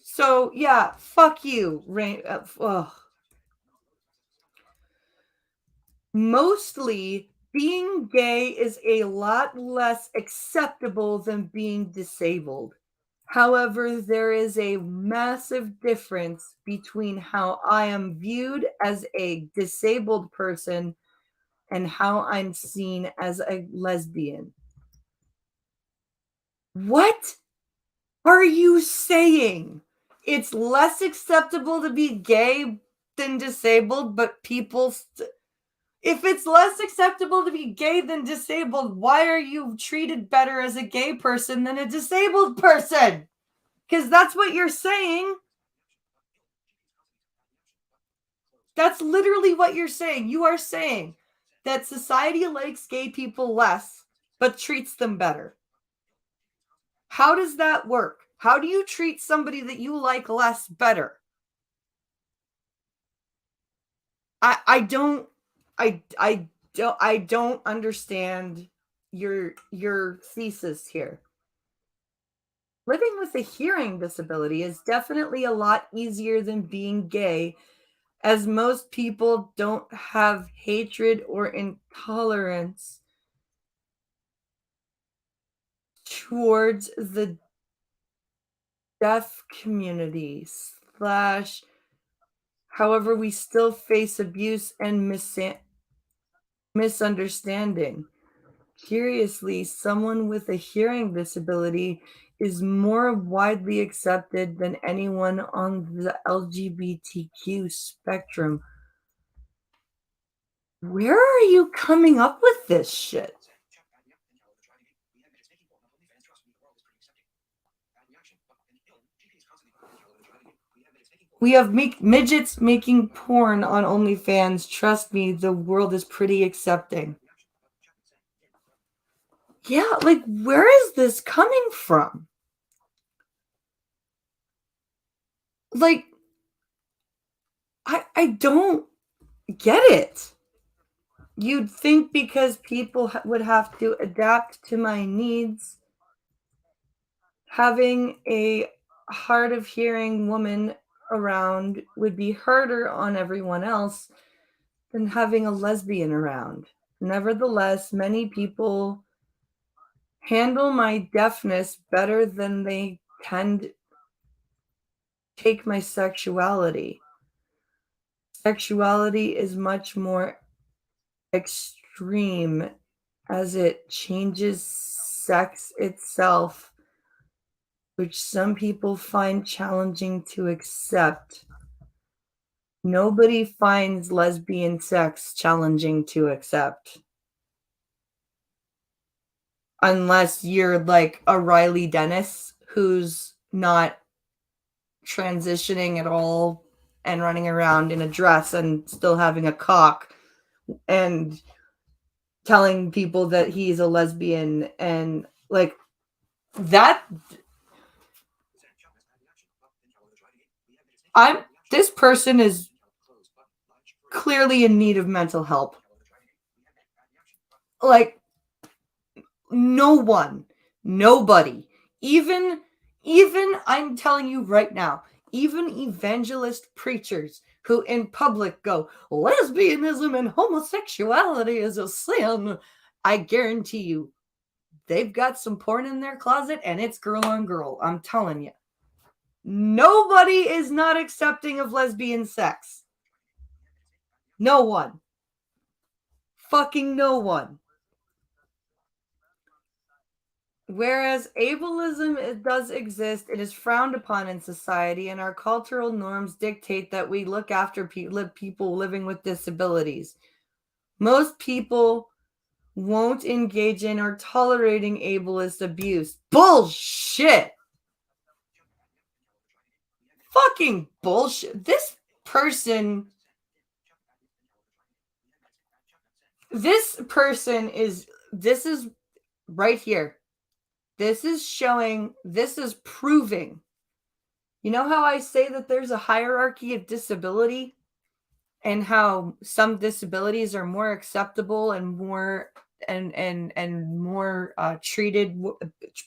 So yeah, fuck you. Mostly, being gay is a lot less acceptable than being disabled. However, there is a massive difference between how I am viewed as a disabled person and how I'm seen as a lesbian. What are you saying? It's less acceptable to be gay than disabled, but people if it's less acceptable to be gay than disabled, why are you treated better as a gay person than a disabled person? Because that's what you're saying. That's literally what you're saying. You are saying that society likes gay people less, but treats them better. How does that work? How do you treat somebody that you like less better? I don't I don't understand your thesis here. Living with a hearing disability is definitely a lot easier than being gay, as most people don't have hatred or intolerance towards the deaf community slash however we still face abuse and misunderstanding. Curiously, someone with a hearing disability is more widely accepted than anyone on the LGBTQ spectrum. Where are you coming up with this shit? We have midgets making porn on OnlyFans. Trust me, the world is pretty accepting. Yeah, like, where is this coming from? Like, I don't get it. You'd think because people would have to adapt to my needs, having a hard of hearing woman around would be harder on everyone else than having a lesbian around. Nevertheless, many people handle my deafness better than they can take my sexuality. Sexuality is much more extreme as it changes sex itself, which some people find challenging to accept. Nobody finds lesbian sex challenging to accept. Unless you're like a Riley Dennis who's not transitioning at all and running around in a dress and still having a cock and telling people that he's a lesbian and like that. This person is clearly in need of mental help. Like, nobody, even I'm telling you right now, even evangelist preachers who in public go, lesbianism and homosexuality is a sin, I guarantee you they've got some porn in their closet and it's girl on girl. I'm telling you. Nobody is not accepting of lesbian sex. No one. Fucking no one. Whereas ableism, it does exist, it is frowned upon in society, and our cultural norms dictate that we look after people living with disabilities. Most people won't engage in or tolerating ableist abuse. Bullshit. Fucking bullshit. This person is right here. This is showing, this is proving. You know how I say that there's a hierarchy of disability and how some disabilities are more acceptable and more and more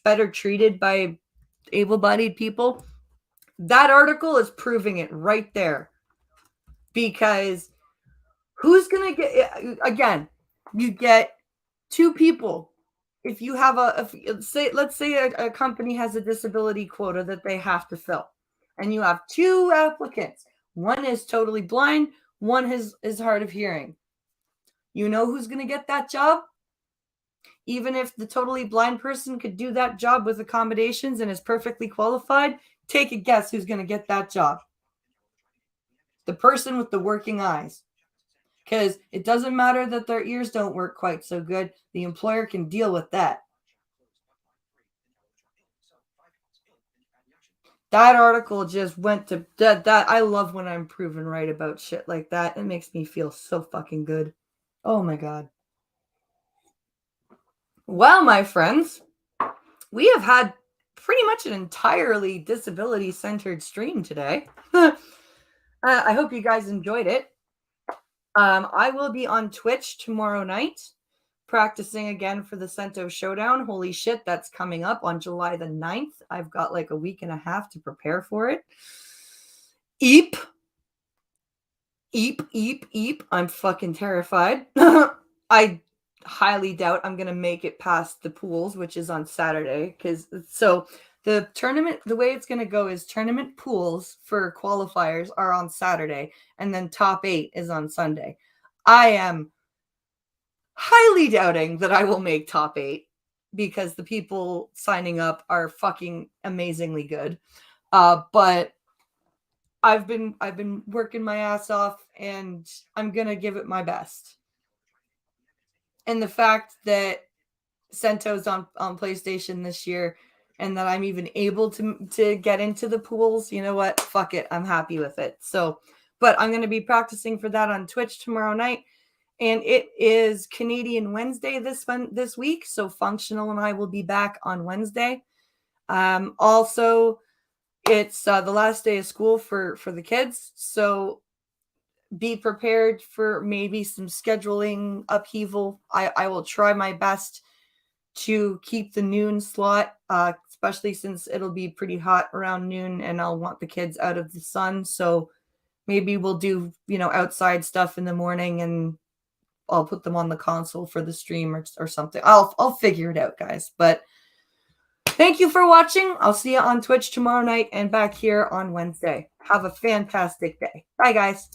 better treated by able-bodied people? That article is proving it right there. Because who's going to get, again, you get two people. If you have let's say a company has a disability quota that they have to fill, and you have two applicants. One is totally blind, one is hard of hearing. You know who's going to get that job? even if the totally blind person could do that job with accommodations and is perfectly qualified, take a guess who's going to get that job. The person with the working eyes. Because it doesn't matter that their ears don't work quite so good. The employer can deal with that. That article just went to that. I love when I'm proven right about shit like that. It makes me feel so fucking good. Oh my God. Well, my friends, we have had pretty much an entirely disability-centered stream today. I hope you guys enjoyed it. I will be on Twitch tomorrow night practicing again for the Cento Showdown. Holy shit, that's coming up on July the 9th. I've got like a week and a half to prepare for it. Eep. I'm fucking terrified. I highly doubt I'm going to make it past the pools, which is on Saturday. So the tournament, the way it's going to go is tournament pools for qualifiers are on Saturday, and then top 8 is on Sunday. I am highly doubting that I will make top 8 because the people signing up are fucking amazingly good. But I've been working my ass off, and I'm going to give it my best. And the fact that Cento's on PlayStation this year and that I'm even able to get into the pools, you know what? Fuck it. I'm happy with it. So, but I'm going to be practicing for that on Twitch tomorrow night. And it is Canadian Wednesday this week. So Functional and I will be back on Wednesday. Also, it's the last day of school for the kids. So be prepared for maybe some scheduling upheaval. I will try my best to keep the noon slot, especially since it'll be pretty hot around noon and I'll want the kids out of the sun. So maybe we'll do, outside stuff in the morning and I'll put them on the console for the stream or something. I'll figure it out, guys. But thank you for watching. I'll see you on Twitch tomorrow night and back here on Wednesday. Have a fantastic day. Bye, guys.